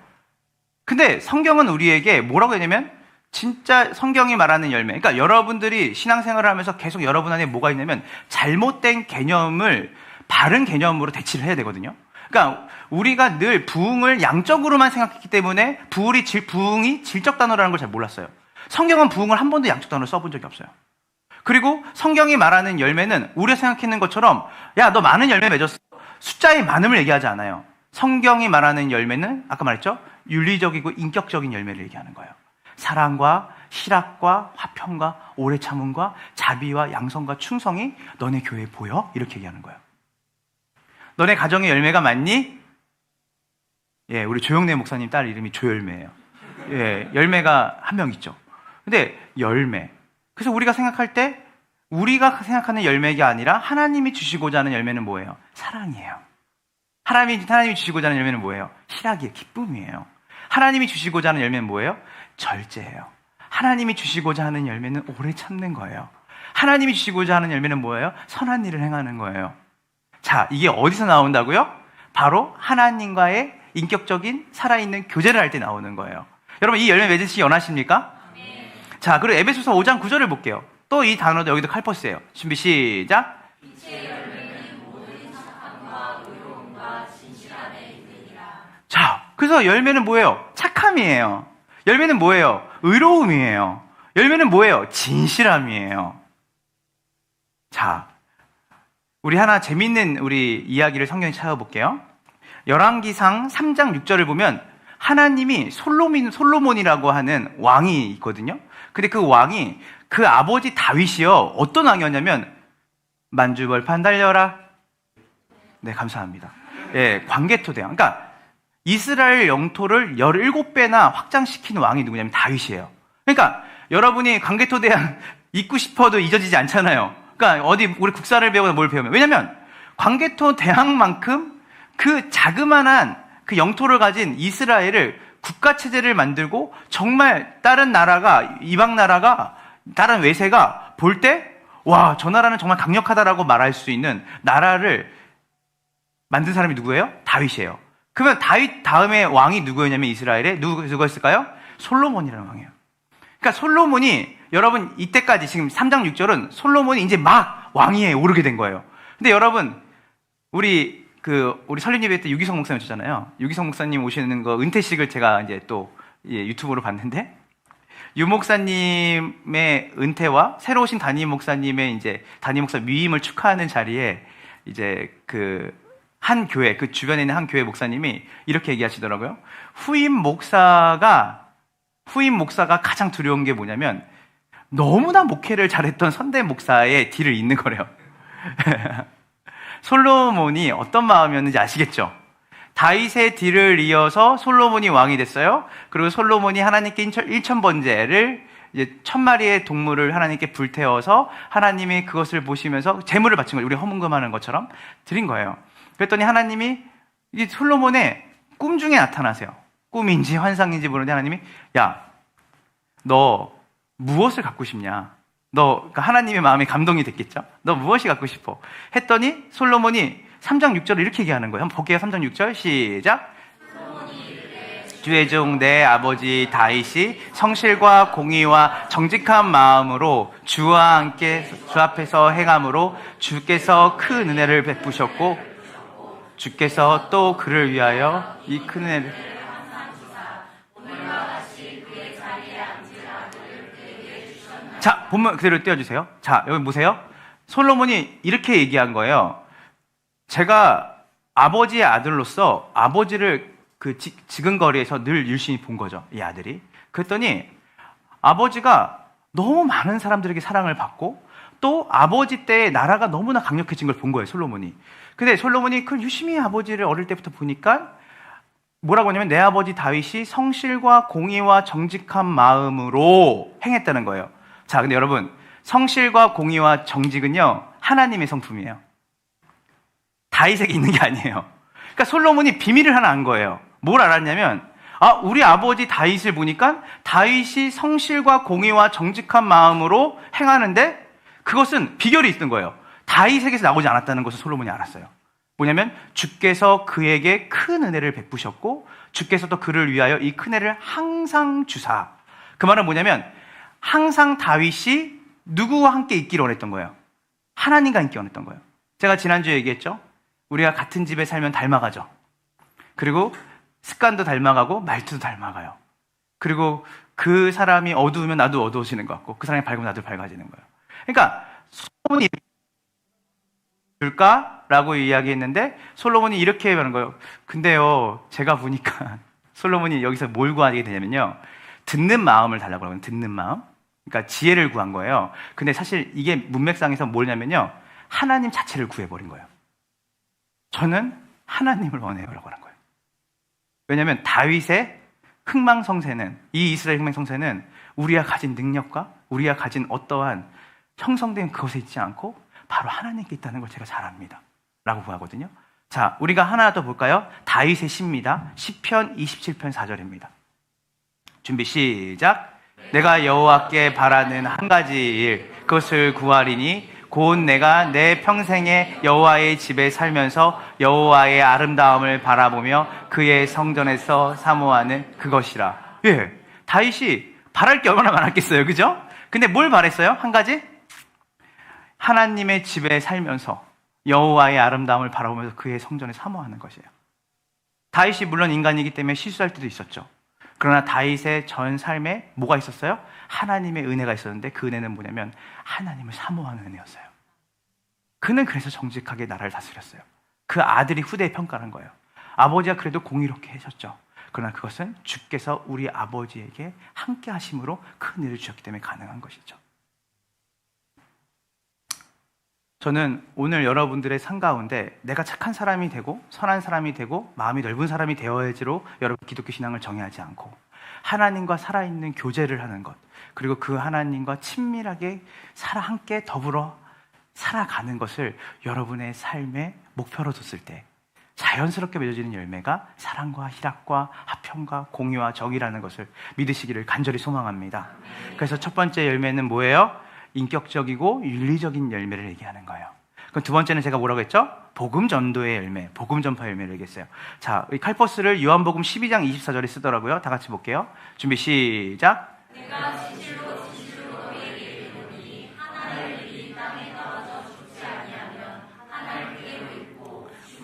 S1: 근데 성경은 우리에게 뭐라고 했냐면 진짜 성경이 말하는 열매. 그러니까 여러분들이 신앙생활을 하면서 계속 여러분 안에 뭐가 있냐면 잘못된 개념을 바른 개념으로 대치를 해야 되거든요. 그러니까 우리가 늘 부흥을 양적으로만 생각했기 때문에 부흥이 질적 단어라는 걸 잘 몰랐어요. 성경은 부흥을 한 번도 양적 단어로 써본 적이 없어요. 그리고 성경이 말하는 열매는 우리가 생각했는 것처럼 야, 너 많은 열매 맺었어. 숫자의 많음을 얘기하지 않아요. 성경이 말하는 열매는 아까 말했죠. 윤리적이고 인격적인 열매를 얘기하는 거예요. 사랑과 희락과 화평과 오래 참음과 자비와 양성과 충성이 너네 교회에 보여? 이렇게 얘기하는 거예요. 너네 가정에 열매가 많니? 예, 우리 조영래 목사님 딸 이름이 조열매예요. 예, 열매가 한 명 있죠. 근데 열매. 그래서 우리가 생각할 때 우리가 생각하는 열매가 아니라 하나님이 주시고자 하는 열매는 뭐예요? 사랑이에요. 하나님이 주시고자 하는 열매는 뭐예요? 희락이에요. 기쁨이에요. 하나님이 주시고자 하는 열매는 뭐예요? 절제예요. 하나님이 주시고자 하는 열매는 오래 참는 거예요. 하나님이 주시고자 하는 열매는 뭐예요? 선한 일을 행하는 거예요. 자, 이게 어디서 나온다고요? 바로 하나님과의 인격적인 살아있는 교제를 할 때 나오는 거예요. 여러분, 이 열매 맺으시기 원하십니까? 네. 자, 그리고 에베소서 5장 9절을 볼게요. 또 이 단어도 여기도 칼포스예요. 준비, 시작. 빛의 열매는 모든 착함과 의로움과 진실함에 있느니라. 자, 그래서 열매는 뭐예요? 착함이에요. 열매는 뭐예요? 의로움이에요. 열매는 뭐예요? 진실함이에요. 자, 우리 하나 재밌는 우리 이야기를 성경에 찾아볼게요. 열왕기상 3장 6절을 보면 하나님이 솔로몬이라고 하는 왕이 있거든요. 근데 그 왕이 그 아버지 다윗이요. 어떤 왕이었냐면 만주벌판 달려라. 네, 감사합니다. 예, 광개토대왕. 그러니까 이스라엘 영토를 17배나 확장시킨 왕이 누구냐면 다윗이에요. 그러니까 여러분이 광개토대왕 잊고 싶어도 잊어지지 않잖아요. 그러니까 어디 우리 국사를 배우거나 뭘 배우면. 왜냐면 광개토대왕만큼 그 자그만한 그 영토를 가진 이스라엘을 국가체제를 만들고 정말 다른 나라가, 이방 나라가, 다른 외세가 볼 때, 와, 저 나라는 정말 강력하다라고 말할 수 있는 나라를 만든 사람이 누구예요? 다윗이에요. 그러면 다윗 다음에 왕이 누구였냐면 이스라엘에 누구였을까요? 솔로몬이라는 왕이에요. 그러니까 솔로몬이, 여러분 이때까지 지금 3장 6절은 솔로몬이 이제 막 왕위에 오르게 된 거예요. 근데 여러분, 우리 설립 예배 때 유기성 목사님 오셨잖아요. 유기성 목사님 오시는 거 은퇴식을 제가 이제 또 유튜브로 봤는데, 유 목사님의 은퇴와 새로 오신 담임 목사님의 이제 담임 목사 위임을 축하하는 자리에 이제 한 교회, 그 주변에 있는 한 교회 목사님이 이렇게 얘기하시더라고요. 후임 목사가 가장 두려운 게 뭐냐면 너무나 목회를 잘했던 선대 목사의 뒤를 잇는 거래요. 솔로몬이 어떤 마음이었는지 아시겠죠? 다윗의 뒤를 이어서 솔로몬이 왕이 됐어요. 그리고 솔로몬이 하나님께 1000번제를 이제 1000마리의 동물을 하나님께 불태워서 하나님이 그것을 보시면서 제물을 바친 거예요. 우리 허문금하는 것처럼 드린 거예요. 그랬더니 하나님이 이 솔로몬의 꿈 중에 나타나세요. 꿈인지 환상인지 모르는데 하나님이, 야, 너 무엇을 갖고 싶냐? 그러니까 하나님의 마음에 감동이 됐겠죠? 너 무엇이 갖고 싶어? 했더니 솔로몬이 3장 6절을 이렇게 얘기하는 거예요. 한번 볼게요. 3장 6절 시작. 주의 종 내 아버지 다윗이 성실과 공의와 정직한 마음으로 주와 함께 주 앞에서 행함으로 주께서 큰 은혜를 베푸셨고 주께서 또 그를 위하여 이 큰 은혜를 자, 본문 그대로 띄워주세요. 자, 여기 보세요. 솔로몬이 이렇게 얘기한 거예요. 제가 아버지의 아들로서 아버지를 지근거리에서 늘 유심히 본 거죠. 이 아들이. 그랬더니 아버지가 너무 많은 사람들에게 사랑을 받고 또 아버지 때의 나라가 너무나 강력해진 걸 본 거예요. 솔로몬이. 근데 솔로몬이 그 유심히 아버지를 어릴 때부터 보니까 뭐라고 하냐면 내 아버지 다윗이 성실과 공의와 정직한 마음으로 행했다는 거예요. 자, 근데 여러분, 성실과 공의와 정직은요, 하나님의 성품이에요. 다윗에게 있는 게 아니에요. 그러니까 솔로몬이 비밀을 하나 안 거예요. 뭘 알았냐면, 우리 아버지 다윗을 보니까 다윗이 성실과 공의와 정직한 마음으로 행하는데 그것은 비결이 있는 거예요. 다윗에게서 나오지 않았다는 것을 솔로몬이 알았어요. 뭐냐면 주께서 그에게 큰 은혜를 베푸셨고 주께서 또 그를 위하여 이 큰 은혜를 항상 주사. 그 말은 뭐냐면 항상 다윗이 누구와 함께 있기를 원했던 거예요. 하나님과 함께 원했던 거예요. 제가 지난주에 얘기했죠. 우리가 같은 집에 살면 닮아가죠. 그리고 습관도 닮아가고 말투도 닮아가요. 그리고 그 사람이 어두우면 나도 어두워지는 것 같고 그 사람이 밝으면 나도 밝아지는 거예요. 그러니까 솔로몬이 줄까라고 이야기했는데 솔로몬이 이렇게 말하는 거예요. 근데요, 제가 보니까 솔로몬이 여기서 뭘 구하게 되냐면요, 듣는 마음을 달라고 하거든요. 듣는 마음. 그러니까 지혜를 구한 거예요. 근데 사실 이게 문맥상에서 뭐냐면요, 하나님 자체를 구해버린 거예요. 저는 하나님을 원해요라고 하는 거예요. 왜냐하면 다윗의 흥망성쇠는, 이 이스라엘 흥망성쇠는 우리가 가진 능력과 우리가 가진 어떠한 형성된 그것에 있지 않고 바로 하나님께 있다는 걸 제가 잘 압니다 라고 구하거든요. 자, 우리가 하나 더 볼까요? 다윗의 시입니다. 시편 27편 4절입니다. 준비 시작. 내가 여호와께 바라는 한 가지 일, 그것을 구하리니 곧 내가 내 평생에 여호와의 집에 살면서 여호와의 아름다움을 바라보며 그의 성전에서 사모하는 그것이라. 예, 다윗이 바랄 게 얼마나 많았겠어요, 그죠? 근데 뭘 바랬어요? 한 가지? 하나님의 집에 살면서 여호와의 아름다움을 바라보면서 그의 성전에 사모하는 것이에요. 다윗이 물론 인간이기 때문에 실수할 때도 있었죠. 그러나 다윗의 전 삶에 뭐가 있었어요? 하나님의 은혜가 있었는데 그 은혜는 뭐냐면 하나님을 사모하는 은혜였어요. 그는 그래서 정직하게 나라를 다스렸어요. 그 아들이 후대에 평가한 거예요. 아버지가 그래도 공의롭게 하셨죠. 그러나 그것은 주께서 우리 아버지에게 함께 하심으로 큰 일을 주셨기 때문에 가능한 것이죠. 저는 오늘 여러분들의 삶 가운데 내가 착한 사람이 되고 선한 사람이 되고 마음이 넓은 사람이 되어야지로 여러분 기독교 신앙을 정의하지 않고 하나님과 살아있는 교제를 하는 것, 그리고 그 하나님과 친밀하게 함께 더불어 살아가는 것을 여러분의 삶의 목표로 뒀을 때 자연스럽게 맺어지는 열매가 사랑과 희락과 화평과 공유와 정의라는 것을 믿으시기를 간절히 소망합니다. 그래서 첫 번째 열매는 뭐예요? 인격적이고 윤리적인 열매를 얘기하는 거예요. 그럼 두 번째는 제가 뭐라고 했죠? 복음 전도의 열매, 복음 전파 열매를 얘기했어요. 자, 이 칼포스를 요한복음 12장 24절에 쓰더라고요. 다 같이 볼게요. 준비 시작. 내가 진실로 너희에게 이르노니 하나를 이 땅에 떨어져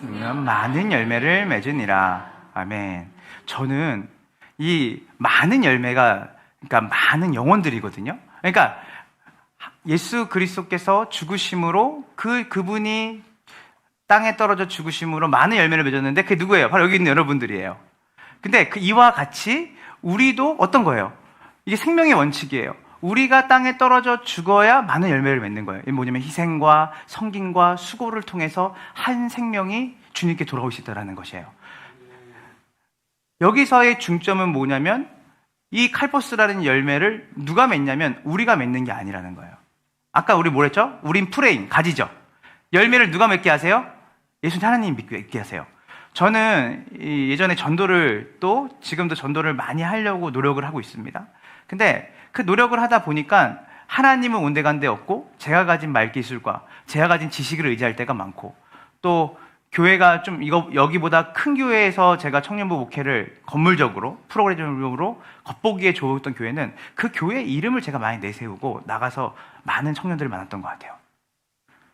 S1: 많은 열매를 맺으니라. 아멘. 저는 이 많은 열매가 그러니까 많은 영혼들이거든요. 그러니까 예수 그리스도께서 죽으심으로 그분이 땅에 떨어져 죽으심으로 많은 열매를 맺었는데 그게 누구예요? 바로 여기 있는 여러분들이에요. 근데 이와 같이 우리도 어떤 거예요? 이게 생명의 원칙이에요. 우리가 땅에 떨어져 죽어야 많은 열매를 맺는 거예요. 이게 뭐냐면 희생과 섬김과 수고를 통해서 한 생명이 주님께 돌아올 수 있다는 것이에요. 여기서의 중점은 뭐냐면 이 칼포스라는 열매를 누가 맺냐면 우리가 맺는 게 아니라는 거예요. 아까 우리 뭐랬죠? 우린 프레임, 가지죠. 열매를 누가 맺게 하세요? 예수님 하나님 믿게 하세요. 저는 예전에 전도를 또 지금도 전도를 많이 하려고 노력을 하고 있습니다. 근데 그 노력을 하다 보니까 하나님은 온데간데 없고 제가 가진 말기술과 제가 가진 지식을 의지할 때가 많고 또 교회가 좀 여기보다 큰 교회에서 제가 청년부 목회를 건물적으로 프로그램적으로 겉보기에 좋았던 교회는 그 교회 이름을 제가 많이 내세우고 나가서 많은 청년들을 만났던 것 같아요.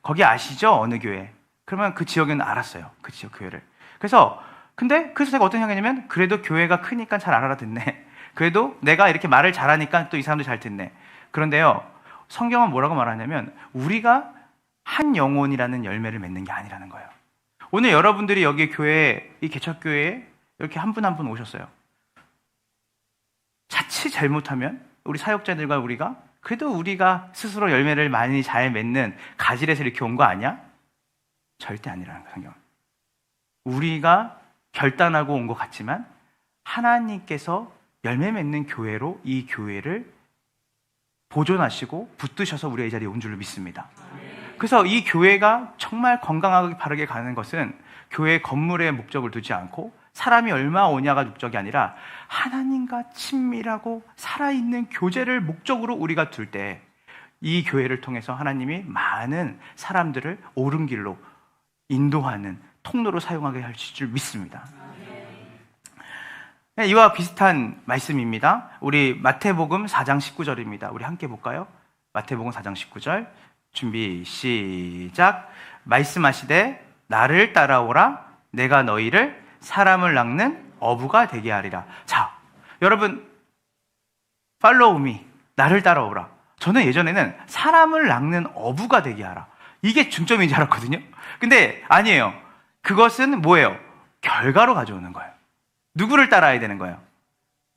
S1: 거기 아시죠? 어느 교회? 그러면 그 지역에는 알았어요. 그 지역 교회를. 그래서 제가 어떤 생각이냐면 그래도 교회가 크니까 잘 알아듣네. 그래도 내가 이렇게 말을 잘하니까 또 이 사람도 잘 듣네. 그런데요, 성경은 뭐라고 말하냐면 우리가 한 영혼이라는 열매를 맺는 게 아니라는 거예요. 오늘 여러분들이 여기 교회에, 이 개척교회에 이렇게 한 분 한 분 오셨어요. 자칫 잘못하면 우리 사역자들과 우리가 그래도 우리가 스스로 열매를 많이 잘 맺는 가지에서 이렇게 온 거 아니야? 절대 아니라는 거예요, 성경은. 우리가 결단하고 온 것 같지만 하나님께서 열매 맺는 교회로 이 교회를 보존하시고 붙드셔서 우리가 이 자리에 온 줄로 믿습니다. 그래서 이 교회가 정말 건강하게 바르게 가는 것은 교회 건물의 목적을 두지 않고 사람이 얼마 오냐가 목적이 아니라 하나님과 친밀하고 살아있는 교제를 목적으로 우리가 둘 때 이 교회를 통해서 하나님이 많은 사람들을 옳은 길로 인도하는 통로로 사용하게 하실 줄 믿습니다. 이와 비슷한 말씀입니다. 우리 마태복음 4장 19절입니다. 우리 함께 볼까요? 마태복음 4장 19절 준비 시작. 말씀하시되 나를 따라오라 내가 너희를 사람을 낚는 어부가 되게 하리라. 자, 여러분 팔로우 미 나를 따라오라. 저는 예전에는 사람을 낚는 어부가 되게 하라. 이게 중점인 줄 알았거든요. 근데 아니에요. 그것은 뭐예요? 결과로 가져오는 거예요. 누구를 따라야 되는 거예요?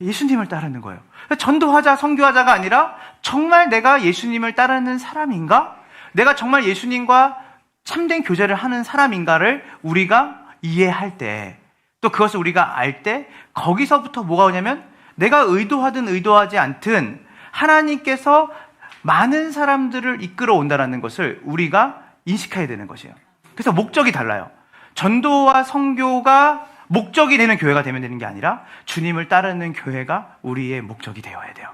S1: 예수님을 따르는 거예요. 전도하자, 선교하자가 아니라 정말 내가 예수님을 따르는 사람인가? 내가 정말 예수님과 참된 교제를 하는 사람인가를 우리가 이해할 때, 또 그것을 우리가 알 때 거기서부터 뭐가 오냐면 내가 의도하든 의도하지 않든 하나님께서 많은 사람들을 이끌어 온다는 것을 우리가 인식해야 되는 것이에요. 그래서 목적이 달라요. 전도와 선교가 목적이 되는 교회가 되면 되는 게 아니라 주님을 따르는 교회가 우리의 목적이 되어야 돼요.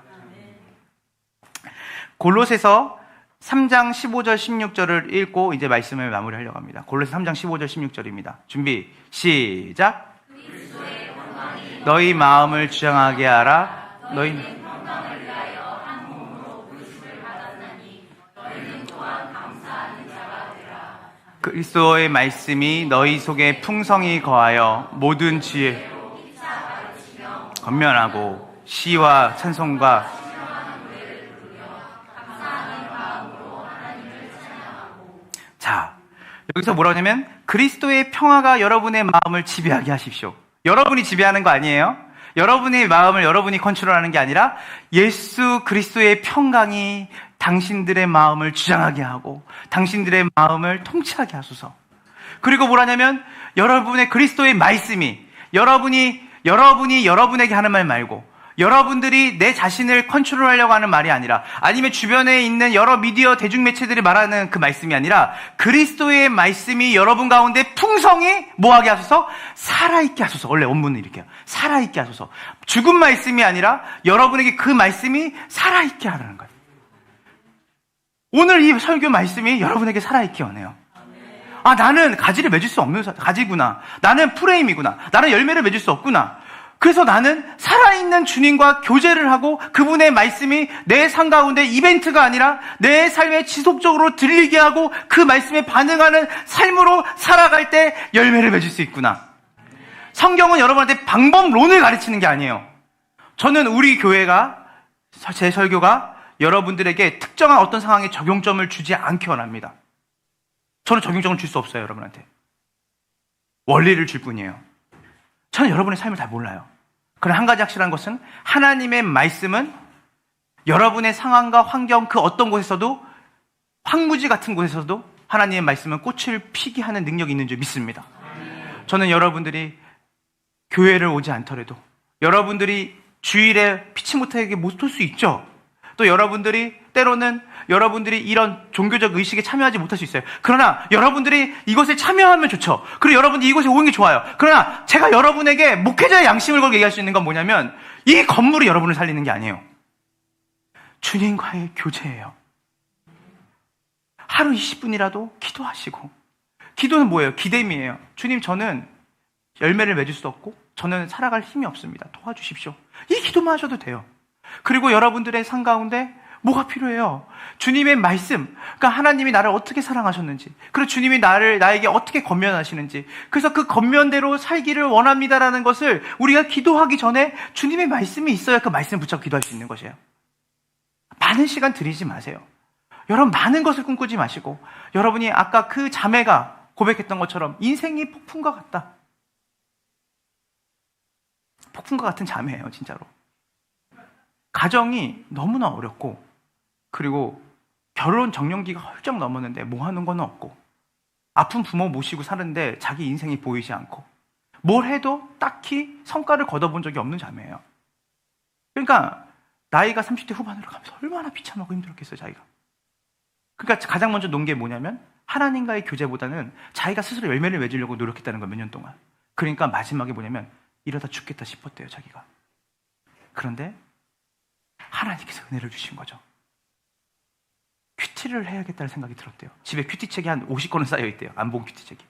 S1: 골로새서 3장 15절 16절을 읽고 이제 말씀을 마무리하려고 합니다. 골로새 3장 15절 16절입니다. 준비 시작. 너희 마음을 주장하게 하라. 너희 그리스도의 말씀이 너희 속에 풍성히 거하여 모든 지혜 건면하고 시와 찬송과 자, 여기서 뭐라고 하냐면 그리스도의 평화가 여러분의 마음을 지배하게 하십시오. 여러분이 지배하는 거 아니에요? 여러분의 마음을 여러분이 컨트롤하는 게 아니라 예수 그리스도의 평강이 당신들의 마음을 주장하게 하고 당신들의 마음을 통치하게 하소서. 그리고 뭐라냐면 여러분의 그리스도의 말씀이 여러분이 여러분에게 하는 말 말고 여러분들이 내 자신을 컨트롤하려고 하는 말이 아니라 아니면 주변에 있는 여러 미디어 대중매체들이 말하는 그 말씀이 아니라 그리스도의 말씀이 여러분 가운데 풍성히 뭐하게 하소서? 살아있게 하소서. 원래 원문은 이렇게요. 살아있게 하소서. 죽은 말씀이 아니라 여러분에게 그 말씀이 살아있게 하라는 거예요. 오늘 이 설교 말씀이 여러분에게 살아있게 하네요. 아, 나는 가지를 맺을 수 없는 가지구나. 나는 프레임이구나. 나는 열매를 맺을 수 없구나. 그래서 나는 살아있는 주님과 교제를 하고 그분의 말씀이 내 삶 가운데 이벤트가 아니라 내 삶에 지속적으로 들리게 하고 그 말씀에 반응하는 삶으로 살아갈 때 열매를 맺을 수 있구나. 성경은 여러분한테 방법론을 가르치는 게 아니에요. 저는 우리 교회가, 제 설교가 여러분들에게 특정한 어떤 상황에 적용점을 주지 않기 원합니다. 저는 적용점을 줄 수 없어요, 여러분한테. 원리를 줄 뿐이에요. 저는 여러분의 삶을 다 몰라요. 그러나 한 가지 확실한 것은 하나님의 말씀은 여러분의 상황과 환경 그 어떤 곳에서도, 황무지 같은 곳에서도 하나님의 말씀은 꽃을 피게 하는 능력이 있는 줄 믿습니다. 저는 여러분들이 교회를 오지 않더라도, 여러분들이 주일에 피치 못하게 못 올 수 있죠. 또 여러분들이 때로는 여러분들이 이런 종교적 의식에 참여하지 못할 수 있어요. 그러나 여러분들이 이것에 참여하면 좋죠. 그리고 여러분들이 이것에 오는 게 좋아요. 그러나 제가 여러분에게 목회자의 양심을 걸고 얘기할 수 있는 건 뭐냐면 이 건물이 여러분을 살리는 게 아니에요. 주님과의 교제예요. 하루 20분이라도 기도하시고, 기도는 뭐예요? 기대임이에요. 주님, 저는 열매를 맺을 수 없고 저는 살아갈 힘이 없습니다. 도와주십시오. 이 기도만 하셔도 돼요. 그리고 여러분들의 삶 가운데 뭐가 필요해요? 주님의 말씀, 그러니까 하나님이 나를 어떻게 사랑하셨는지, 그리고 주님이 나에게 어떻게 권면하시는지, 그래서 그 권면대로 살기를 원합니다라는 것을 우리가 기도하기 전에 주님의 말씀이 있어야 그 말씀 붙잡고 기도할 수 있는 것이에요. 많은 시간 들이지 마세요. 여러분, 많은 것을 꿈꾸지 마시고, 여러분이 아까 그 자매가 고백했던 것처럼 인생이 폭풍과 같다. 폭풍과 같은 자매예요, 진짜로. 가정이 너무나 어렵고, 그리고 결혼 정년기가 훌쩍 넘었는데 뭐 하는 건 없고, 아픈 부모 모시고 사는데 자기 인생이 보이지 않고, 뭘 해도 딱히 성과를 거둬본 적이 없는 자매예요. 그러니까 나이가 30대 후반으로 가면서 얼마나 비참하고 힘들었겠어요, 자기가. 그러니까 가장 먼저 논 게 뭐냐면 하나님과의 교제보다는 자기가 스스로 열매를 맺으려고 노력했다는 거예요, 몇 년 동안. 그러니까 마지막에 뭐냐면 이러다 죽겠다 싶었대요, 자기가. 그런데 하나님께서 은혜를 주신 거죠. 큐티를 해야겠다는 생각이 들었대요. 집에 큐티책이 한 50권은 쌓여있대요, 안 본 큐티책이.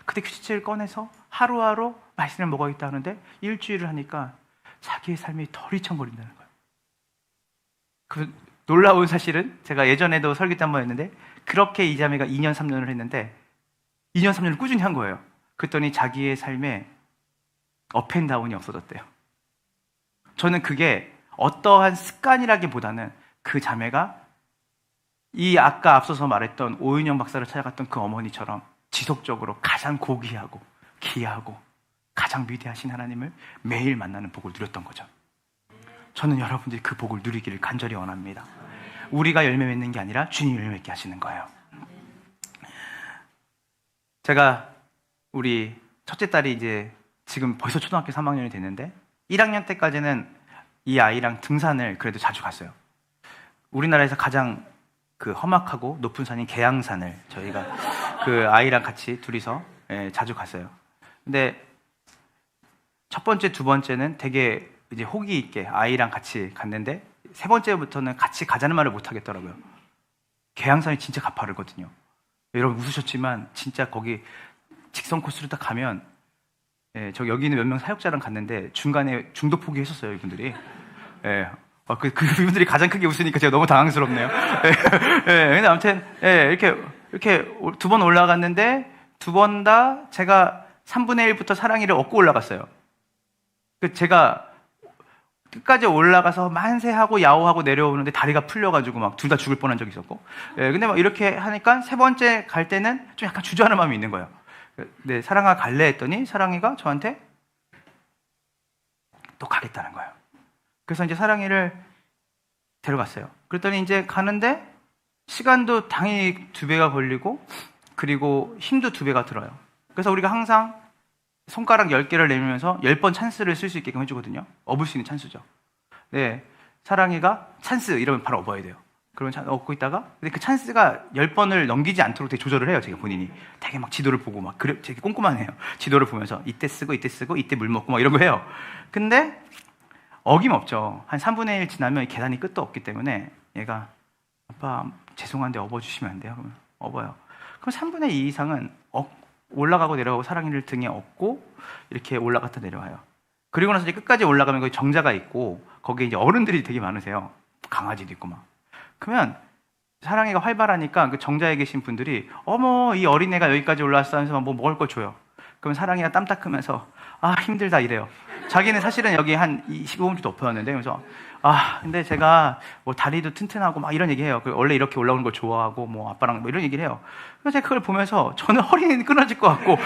S1: 그때 큐티책을 꺼내서 하루하루 말씀을 먹어야겠다 하는데 일주일을 하니까 자기의 삶이 덜 잊혀버린다는 거예요. 그 놀라운 사실은 제가 예전에도 설교 때 한 번 했는데, 그렇게 이 자매가 2년 3년을 했는데 2년 3년을 꾸준히 한 거예요. 그랬더니 자기의 삶에 업앤다운이 없어졌대요. 저는 그게 어떠한 습관이라기보다는 그 자매가 이 아까 앞서서 말했던 오윤영 박사를 찾아갔던 그 어머니처럼 지속적으로 가장 고귀하고 귀하고 가장 위대하신 하나님을 매일 만나는 복을 누렸던 거죠. 저는 여러분들이 그 복을 누리기를 간절히 원합니다. 우리가 열매 맺는 게 아니라 주님이 열매 맺게 하시는 거예요. 제가 우리 첫째 딸이 이제 지금 벌써 초등학교 3학년이 됐는데 1학년 때까지는 이 아이랑 등산을 그래도 자주 갔어요. 우리나라에서 가장 그 험악하고 높은 산인 계양산을 저희가 그 아이랑 같이 둘이서 자주 갔어요. 근데 첫 번째, 두 번째는 되게 이제 호기 있게 아이랑 같이 갔는데 세 번째부터는 같이 가자는 말을 못 하겠더라고요. 계양산이 진짜 가파르거든요. 여러분 웃으셨지만 진짜 거기 직선 코스로 딱 가면, 저 여기 있는 몇 명 사역자랑 갔는데 중간에 중도 포기했었어요, 이분들이. 그분들이 가장 크게 웃으니까 제가 너무 당황스럽네요. 근데 아무튼 이렇게 두 번 올라갔는데 두 번 다 제가 3분의 1부터 사랑이를 얻고 올라갔어요. 제가 끝까지 올라가서 만세하고 야호하고 내려오는데 다리가 풀려가지고 막 둘 다 죽을 뻔한 적이 있었고, 근데 막 이렇게 하니까 세 번째 갈 때는 좀 약간 주저하는 마음이 있는 거예요. 네, 사랑아 갈래 했더니 사랑이가 저한테 또 가겠다는 거예요. 그래서 이제 사랑이를 데려갔어요. 그랬더니 이제 가는데 시간도 당연히 2배가 걸리고 그리고 힘도 2배가 들어요. 그래서 우리가 항상 손가락 10개를 내밀면서 10번 찬스를 쓸 수 있게끔 해주거든요. 업을 수 있는 찬스죠. 네, 사랑이가 찬스 이러면 바로 업어야 돼요. 그러면 업고 있다가 근데 그 찬스가 10번을 넘기지 않도록 되게 조절을 해요. 제가 본인이 되게 막 지도를 보고 막 되게 꼼꼼하네요. 지도를 보면서 이때 쓰고 이때 물 먹고 막 이런 거 해요. 근데 어김없죠. 한 3분의 1 지나면 이 계단이 끝도 없기 때문에 얘가 아빠 죄송한데 업어주시면 안 돼요? 그러면 업어요. 그럼 3분의 2 이상은 올라가고 내려가고 사랑이를 등에 업고 이렇게 올라갔다 내려와요. 그리고 나서 이제 끝까지 올라가면 거기 정자가 있고 거기에 이제 어른들이 되게 많으세요. 강아지도 있고 막. 그러면 사랑이가 활발하니까 그 정자에 계신 분들이 어머 이 어린애가 여기까지 올라왔어 하면서 뭐 먹을 걸 줘요. 그럼 사랑이가 땀 닦으면서 아 힘들다 이래요. 자기는 사실은 여기 한 15cm 높였는데 그래서 아 근데 제가 뭐 다리도 튼튼하고 막 이런 얘기해요. 원래 이렇게 올라오는 걸 좋아하고 뭐 아빠랑 뭐 이런 얘기를 해요. 그래서 제가 그걸 보면서 저는 허리는 끊어질 것 같고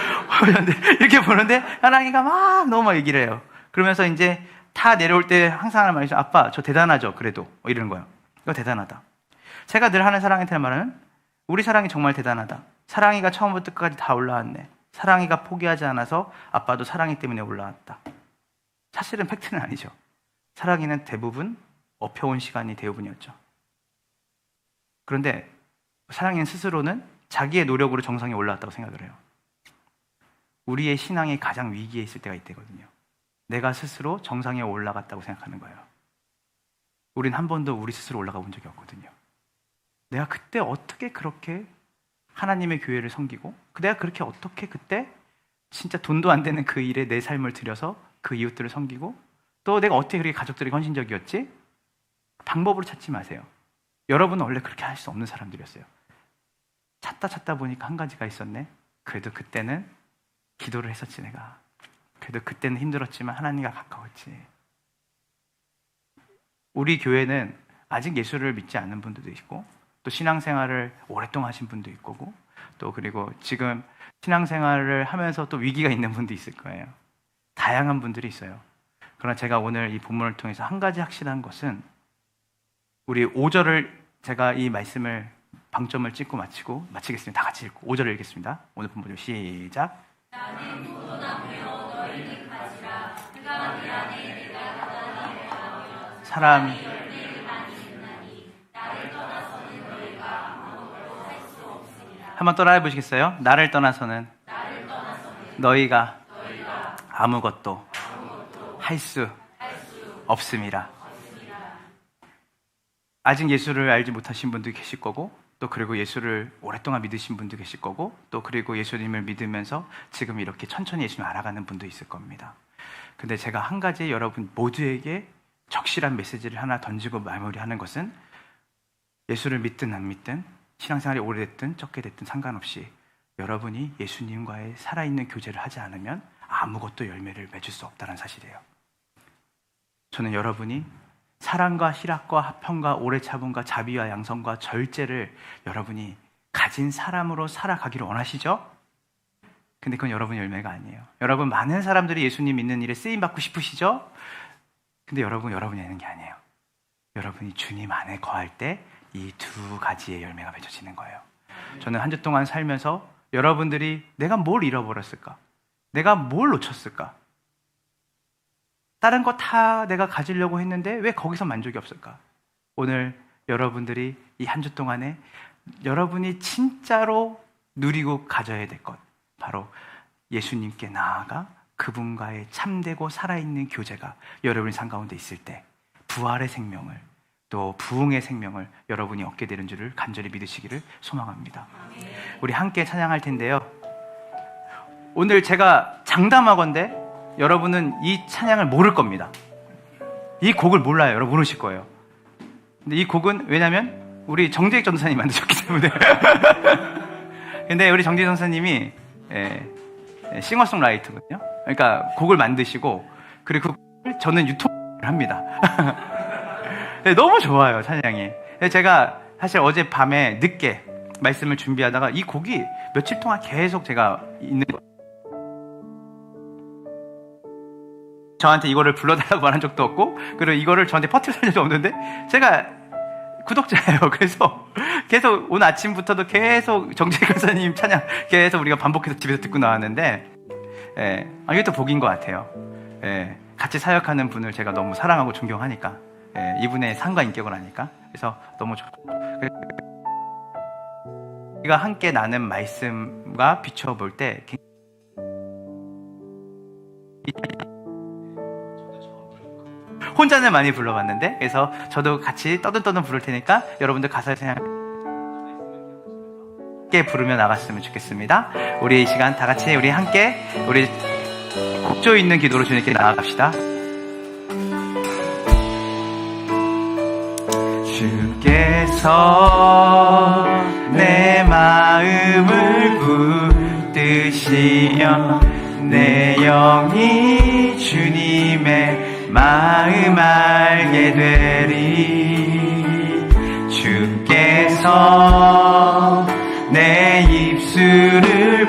S1: 이렇게 보는데 사랑이가 막 너무 막 얘기를 해요. 그러면서 이제 다 내려올 때 항상 하는 말이죠. 아빠 저 대단하죠 그래도 뭐 이러는 거예요. 이거 대단하다. 제가 늘 하는 사랑한테 말은 우리 사랑이 정말 대단하다. 사랑이가 처음부터 끝까지 다 올라왔네. 사랑이가 포기하지 않아서 아빠도 사랑이 때문에 올라왔다. 사실은 팩트는 아니죠. 사랑이는 대부분 업혀온 시간이 대부분이었죠. 그런데 사랑이는 스스로는 자기의 노력으로 정상에 올라왔다고 생각을 해요. 우리의 신앙이 가장 위기에 있을 때가 이때거든요. 내가 스스로 정상에 올라갔다고 생각하는 거예요. 우린 한 번도 우리 스스로 올라가 본 적이 없거든요. 내가 그때 어떻게 그렇게 하나님의 교회를 섬기고 내가 그렇게 어떻게 그때 진짜 돈도 안 되는 그 일에 내 삶을 들여서 그 이웃들을 섬기고 또 내가 어떻게 그렇게 가족들이 헌신적이었지? 방법으로 찾지 마세요. 여러분은 원래 그렇게 할 수 없는 사람들이었어요. 찾다 보니까 한 가지가 있었네. 그래도 그때는 기도를 했었지 내가. 그래도 그때는 힘들었지만 하나님과 가까웠지. 우리 교회는 아직 예수를 믿지 않는 분들도 있고 또 신앙생활을 오랫동안 하신 분도 있고 또 그리고 지금 신앙생활을 하면서 또 위기가 있는 분도 있을 거예요. 다양한 분들이 있어요. 그러나 제가 오늘 이 본문을 통해서 한 가지 확실한 것은 우리 5절을 제가 이 말씀을 방점을 찍고 마치겠습니다. 다 같이 읽고 5절을 읽겠습니다. 오늘 본문 시작. 나는 포도나무여 너희는 가지라 그가 네 안에 내가 가다니 하며 사람 한번 따라해 보시겠어요? 나를 떠나서는 너희가 아무것도 할 수 없습니다. 아직 예수를 알지 못하신 분도 계실 거고 또 그리고 예수를 오랫동안 믿으신 분도 계실 거고 또 그리고 예수님을 믿으면서 지금 이렇게 천천히 예수님을 알아가는 분도 있을 겁니다. 근데 제가 한 가지 여러분 모두에게 적실한 메시지를 하나 던지고 마무리하는 것은 예수를 믿든 안 믿든 신앙생활이 오래됐든 적게 됐든 상관없이 여러분이 예수님과의 살아있는 교제를 하지 않으면 아무것도 열매를 맺을 수 없다는 사실이에요. 저는 여러분이 사랑과 희락과 화평과 오래 참음과 자비와 양선과 절제를 여러분이 가진 사람으로 살아가기를 원하시죠? 근데 그건 여러분의 열매가 아니에요. 여러분 많은 사람들이 예수님 믿는 일에 쓰임받고 싶으시죠? 근데 여러분이 하는 게 아니에요. 여러분이 주님 안에 거할 때 이 두 가지의 열매가 맺어지는 거예요. 저는 한 주 동안 살면서 여러분들이 내가 뭘 잃어버렸을까? 내가 뭘 놓쳤을까? 다른 거 다 내가 가지려고 했는데 왜 거기서 만족이 없을까? 오늘 여러분들이 이 한 주 동안에 여러분이 진짜로 누리고 가져야 될 것, 바로 예수님께 나아가 그분과의 참되고 살아있는 교제가 여러분의 삶 가운데 있을 때 부활의 생명을 또 부흥의 생명을 여러분이 얻게 되는 줄을 간절히 믿으시기를 소망합니다. 우리 함께 찬양할 텐데요. 오늘 제가 장담하건대 여러분은 이 찬양을 모를 겁니다. 이 곡을 몰라요. 여러분 모르실 거예요. 근데 이 곡은 왜냐면 우리 정재익 전도사님이 만드셨기 때문에. 근데 우리 정재익 전도사님이 싱어송라이터거든요. 그러니까 곡을 만드시고 그리고 저는 유통을 합니다. 너무 좋아요, 찬양이. 제가 사실 어제 밤에 늦게 말씀을 준비하다가 이 곡이 며칠 동안 계속 제가 있는 거예요. 저한테 이거를 불러달라고 말한 적도 없고 그리고 이거를 저한테 퍼뜨린 적도 없는데 제가 구독자예요. 그래서 계속 오늘 아침부터도 계속 정재익 권사님 찬양 계속 우리가 반복해서 집에서 듣고 나왔는데 이것도 복인 것 같아요. 같이 사역하는 분을 제가 너무 사랑하고 존경하니까 이분의 상과 인격을 아니까 그래서 너무 좋고 우리가 함께 나눈 말씀과 비춰볼 때 혼자는 많이 불러봤는데 그래서 저도 같이 떠듬떠듬 부를 테니까 여러분들 가사를 생각해 부르며 나갔으면 좋겠습니다. 우리 이 시간 다 같이 우리 함께 우리 곡조 있는 기도로 주님께 나아갑시다. 주께서 내 마음을 붙드시며 내 영이 주님의 마음 알게 되리. 주께서 내 입술을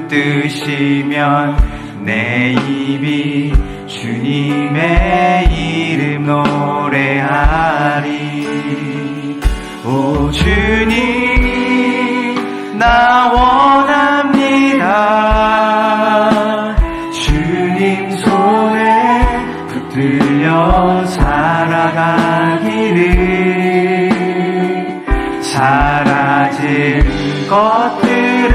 S1: 붙드시면 내 입이 주님의 이름 노래하리. 오 주님 나 원합니다. 주님 손에 붙들려 살아가기를. 사라질 것들의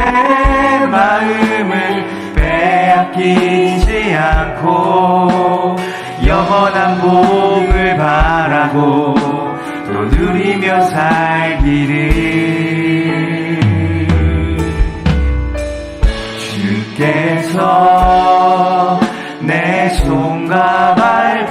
S1: 마음을 빼앗기지 않고 영원한 복을 바라고 또 누리며 살기를. 주께서 내 손과 발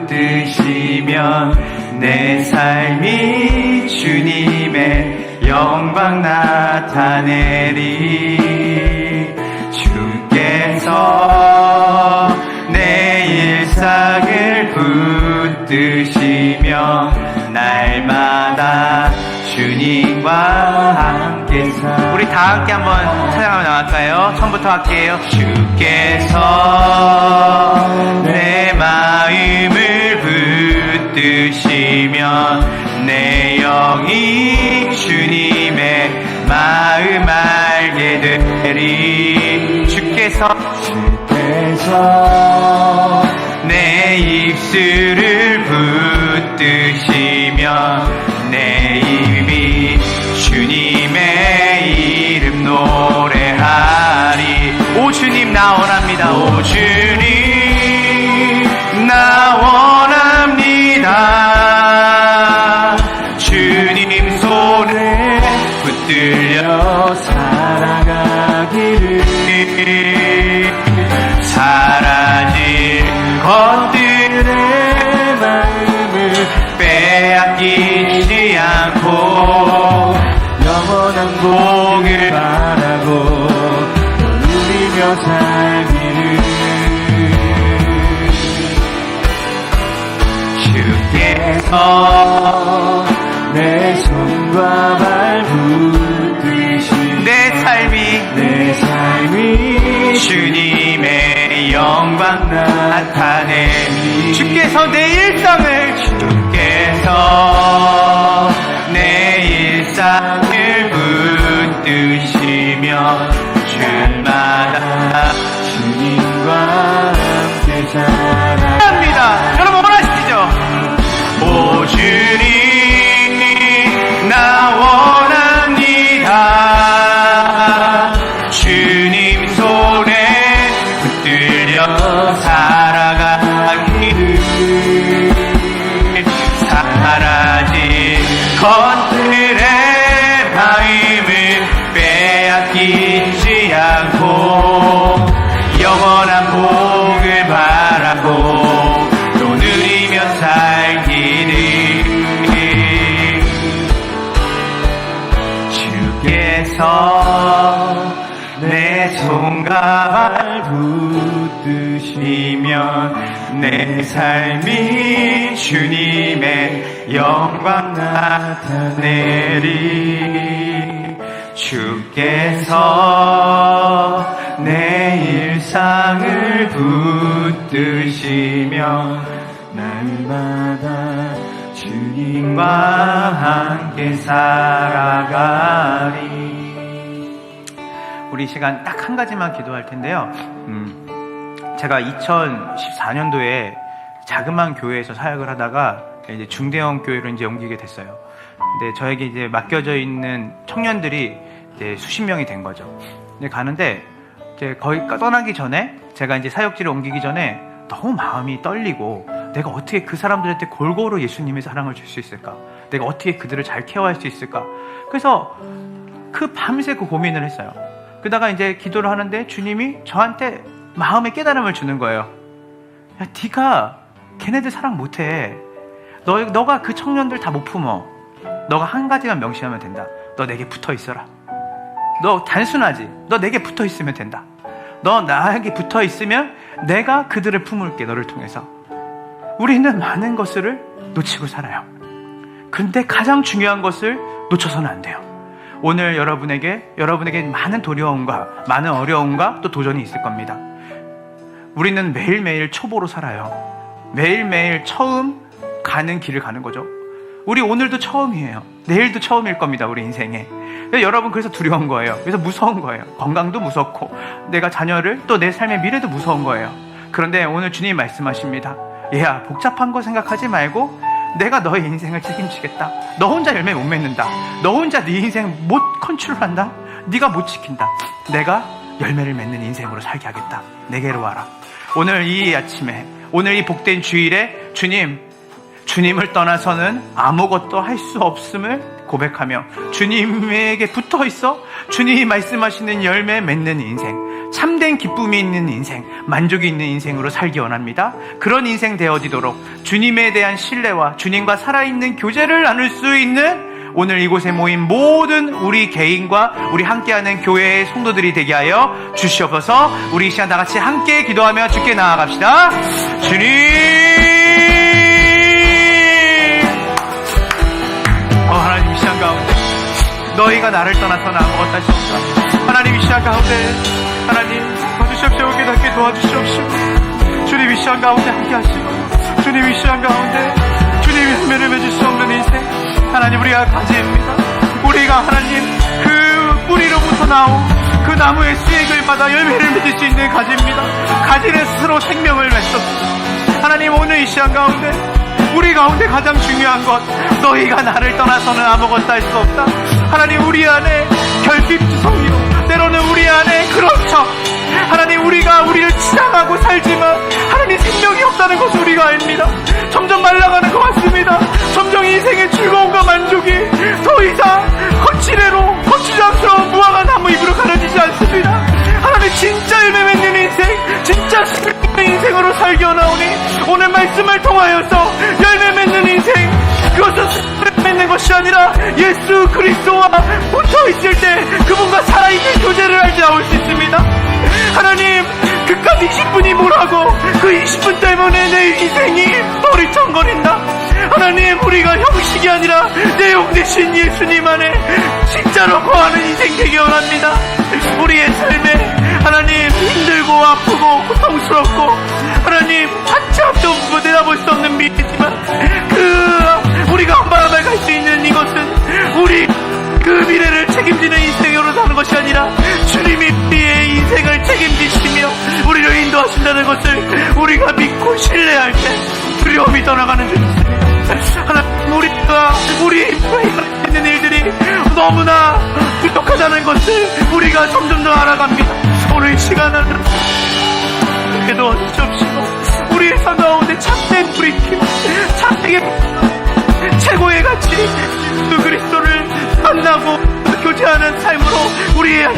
S1: 붙드시면 내 삶이 주님의 영광 나타내리. 주께서 내 일상을 붙드시며 날마다 주님과 함께 우리 다 함께 한번 찬양하며 나갈까요? 처음부터 할게요. 주께서 내 마음을 붙드시며 내 영이 주님의 마음 알게 되리. 주께서 내 입술을 붙드시며 내 입이 주님의 이름 노래하리. 오 주님 나 원합니다. 오 주님 나 원합니다. 주님 손에 붙들려 살아가기를. 사라질 것들의 마음을 빼앗기지 않고 영원한 복을 바라고 누리며 살기를. 주께서 내 손과 발 붙드시며 내 삶이 주님의 영광 나타내리. 주께서 내 일상을 붙드시며 주마다 주님과 함께 살아갑니다. 여러분 원하시죠? 오 주님 나 원합니다. 주님 손에 붙들려 살아가기를. 사라질 것들의 마음을 빼앗기지 않고 영원한 복을 바라고 또 누리며 살기를. 주께서 내 손과 발 붙드시면 내 삶이 주님의 영광 나타내리. 주께서 내 일상을 붙드시며 날마다 주님과 함께 살아가리. 우리 시간 딱 한 가지만 기도할 텐데요. 제가 2014년도에 자그마한 교회에서 사역을 하다가 이제 중대형 교회로 이제 옮기게 됐어요. 근데 저에게 이제 맡겨져 있는 청년들이 이제 수십 명이 된 거죠. 근데 가는데 이제 거의 떠나기 전에 제가 이제 사역지를 옮기기 전에 너무 마음이 떨리고 내가 어떻게 그 사람들한테 골고루 예수님의 사랑을 줄 수 있을까? 내가 어떻게 그들을 잘 케어할 수 있을까? 그래서 밤새 그 고민을 했어요. 그러다가 이제 기도를 하는데 주님이 저한테 마음의 깨달음을 주는 거예요. 야, 네가 걔네들 사랑 못해. 너가 그 청년들 다 못 품어. 너가 한 가지만 명심하면 된다. 너 내게 붙어 있어라. 너 단순하지. 너 내게 붙어 있으면 된다. 너 나에게 붙어 있으면 내가 그들을 품을게. 너를 통해서. 우리는 많은 것을 놓치고 살아요. 근데 가장 중요한 것을 놓쳐서는 안 돼요. 오늘 여러분에게 많은 두려움과 많은 어려움과 또 도전이 있을 겁니다. 우리는 매일매일 초보로 살아요. 매일매일 처음 가는 길을 가는 거죠. 우리 오늘도 처음이에요. 내일도 처음일 겁니다. 우리 인생에. 여러분, 그래서 두려운 거예요. 그래서 무서운 거예요. 건강도 무섭고 내가 자녀를 또 내 삶의 미래도 무서운 거예요. 그런데 오늘 주님이 말씀하십니다. 얘야, 복잡한 거 생각하지 말고 내가 너의 인생을 책임지겠다. 너 혼자 열매 못 맺는다. 너 혼자 네 인생 못 컨트롤한다. 네가 못 지킨다. 내가 열매를 맺는 인생으로 살게 하겠다. 내게로 와라. 오늘 이 아침에, 오늘 이 복된 주일에 주님을 떠나서는 아무것도 할 수 없음을 고백하며 주님에게 붙어 있어 주님이 말씀하시는 열매 맺는 인생, 참된 기쁨이 있는 인생, 만족이 있는 인생으로 살기 원합니다. 그런 인생 되어지도록 주님에 대한 신뢰와 주님과 살아있는 교제를 나눌 수 있는 오늘 이곳에 모인 모든 우리 개인과 우리 함께하는 교회의 성도들이 되게 하여 주시옵소서. 우리 이 시간 다 같이 함께 기도하며 주께 나아갑시다. 주님, 하나님, 이 시간 가운데 너희가 나를 떠나서는 아무것도 할 수 없다. 하나님, 이 시간 가운데 하나님 도와주시옵시고 깨닫게 도와주시옵시고 주님 이 시간 가운데 함께 하시고 주님 이 시간 가운데 주님이 열매를 맺을 수 없는 인생 하나님 우리가 가지입니다. 우리가 하나님 그 뿌리로부터 나온 그 나무의 수액을 받아 열매를 맺을 수 있는 가지입니다. 가지는 스스로 생명을 맺었습니다. 하나님 오늘 이 시간 가운데 우리 가운데 가장 중요한 것 너희가 나를 떠나서는 아무것도 할 수 없다. 하나님 우리 안에 결핍투성이요 때로는 우리 안에 그런 척 하나님 우리가 우리를 치장하고 살지만 하나님 생명이 없다는 것을 우리가 압니다. 점점 말라가는 것 같습니다. 점점 인생의 즐거움과 만족이 더 이상 거추장스러운 무화과 나무 잎으로 가려지지 않습니다. 하나님 진짜 열매 맺는 인생 진짜 생명의 인생으로 살기 원하오니 오늘 말씀을 통하여서 열매 맺는 인생 그것은 생명을 맺는 것이 아니라 예수 그리스도와 붙어있을 때 그분과 살아있는 교제를 할 때 나올 수 있습니다. 하나님 그깟 20분이 뭐라고 그 20분 때문에 내 인생이 머리청거린다. 하나님 우리가 형식이 아니라 내용 대신 예수님 안에 진짜로 거하는 인생 되기 원합니다. 우리의 삶에 하나님 힘들고 아프고 고통스럽고 하나님 한참도 내다볼 수 없는 미래지만 우리가 한 발 한 발 갈 수 있는 이것은 우리 그 미래를 책임지는 인생으로 사는 것이 아니라 주님이 우리의 인생을 책임지시며 우리를 인도하신다는 것을 우리가 믿고 신뢰할 때 두려움이 떠나가는 줄 믿습니다. 하나님 우리 있는 일들이 너무나 부족하다는 것을 우리가 점점 더 알아갑니다. 오늘 이 시간은 그래도 주옵시고 우리의 삶 가운데 참된 브리팀 참되게 최고의 가치 그 그리스도를 만나고 교제하는 삶으로 우리의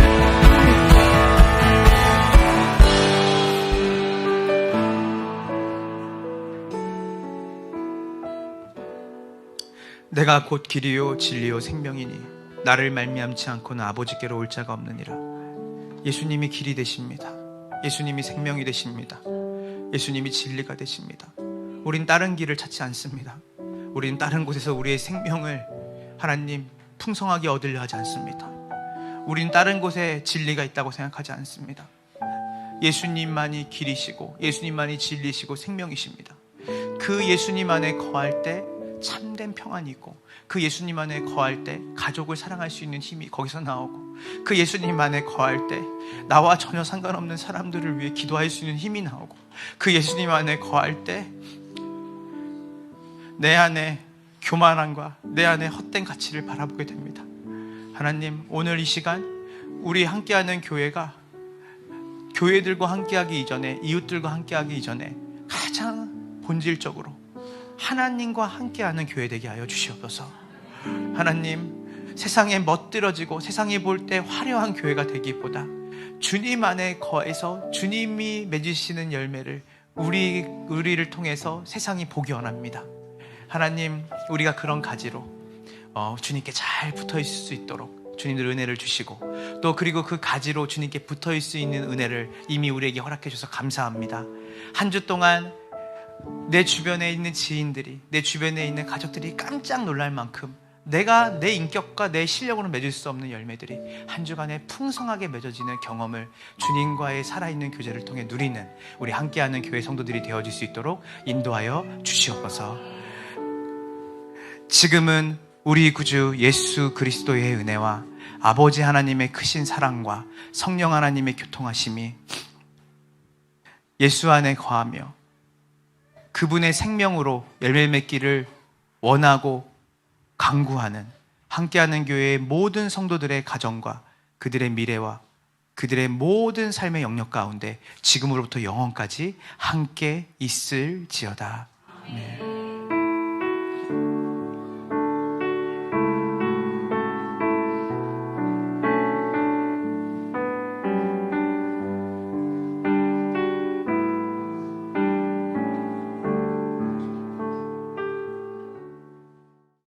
S1: 내가 곧 길이요 진리요 생명이니 나를 말미암지 않고는 아버지께로 올 자가 없느니라. 예수님이 길이 되십니다. 예수님이 생명이 되십니다. 예수님이 진리가 되십니다. 우린 다른 길을 찾지 않습니다. 우린 다른 곳에서 우리의 생명을 하나님 풍성하게 얻으려 하지 않습니다. 우린 다른 곳에 진리가 있다고 생각하지 않습니다. 예수님만이 길이시고 예수님만이 진리시고 생명이십니다. 그 예수님 안에 거할 때 참된 평안이 있고 그 예수님 안에 거할 때 가족을 사랑할 수 있는 힘이 거기서 나오고 그 예수님 안에 거할 때 나와 전혀 상관없는 사람들을 위해 기도할 수 있는 힘이 나오고 그 예수님 안에 거할 때 내 안에 교만함과 내 안에 헛된 가치를 바라보게 됩니다. 하나님 오늘 이 시간 우리 함께하는 교회가 교회들과 함께하기 이전에 이웃들과 함께하기 이전에 가장 본질적으로 하나님과 함께하는 교회 되게 하여 주시옵소서. 하나님 세상에 멋들어지고 세상이 볼 때 화려한 교회가 되기보다 주님 안에 거해서 주님이 맺으시는 열매를 우리를 통해서 세상이 보기 원합니다. 하나님, 우리가 그런 가지로 주님께 잘 붙어 있을 수 있도록 주님들 은혜를 주시고, 또 그리고 그 가지로 주님께 붙어 있을 수 있는 은혜를 이미 우리에게 허락해 주셔서 감사합니다. 한 주 동안 내 주변에 있는 지인들이, 내 주변에 있는 가족들이 깜짝 놀랄 만큼 내가 내 인격과 내 실력으로 맺을 수 없는 열매들이 한 주간에 풍성하게 맺어지는 경험을 주님과의 살아있는 교제를 통해 누리는 우리 함께하는 교회 성도들이 되어질 수 있도록 인도하여 주시옵소서. 지금은 우리 구주 예수 그리스도의 은혜와 아버지 하나님의 크신 사랑과 성령 하나님의 교통하심이 예수 안에 거하며 그분의 생명으로 열매 맺기를 원하고 강구하는 함께하는 교회의 모든 성도들의 가정과 그들의 미래와 그들의 모든 삶의 영역 가운데 지금으로부터 영원까지 함께 있을지어다. 아멘.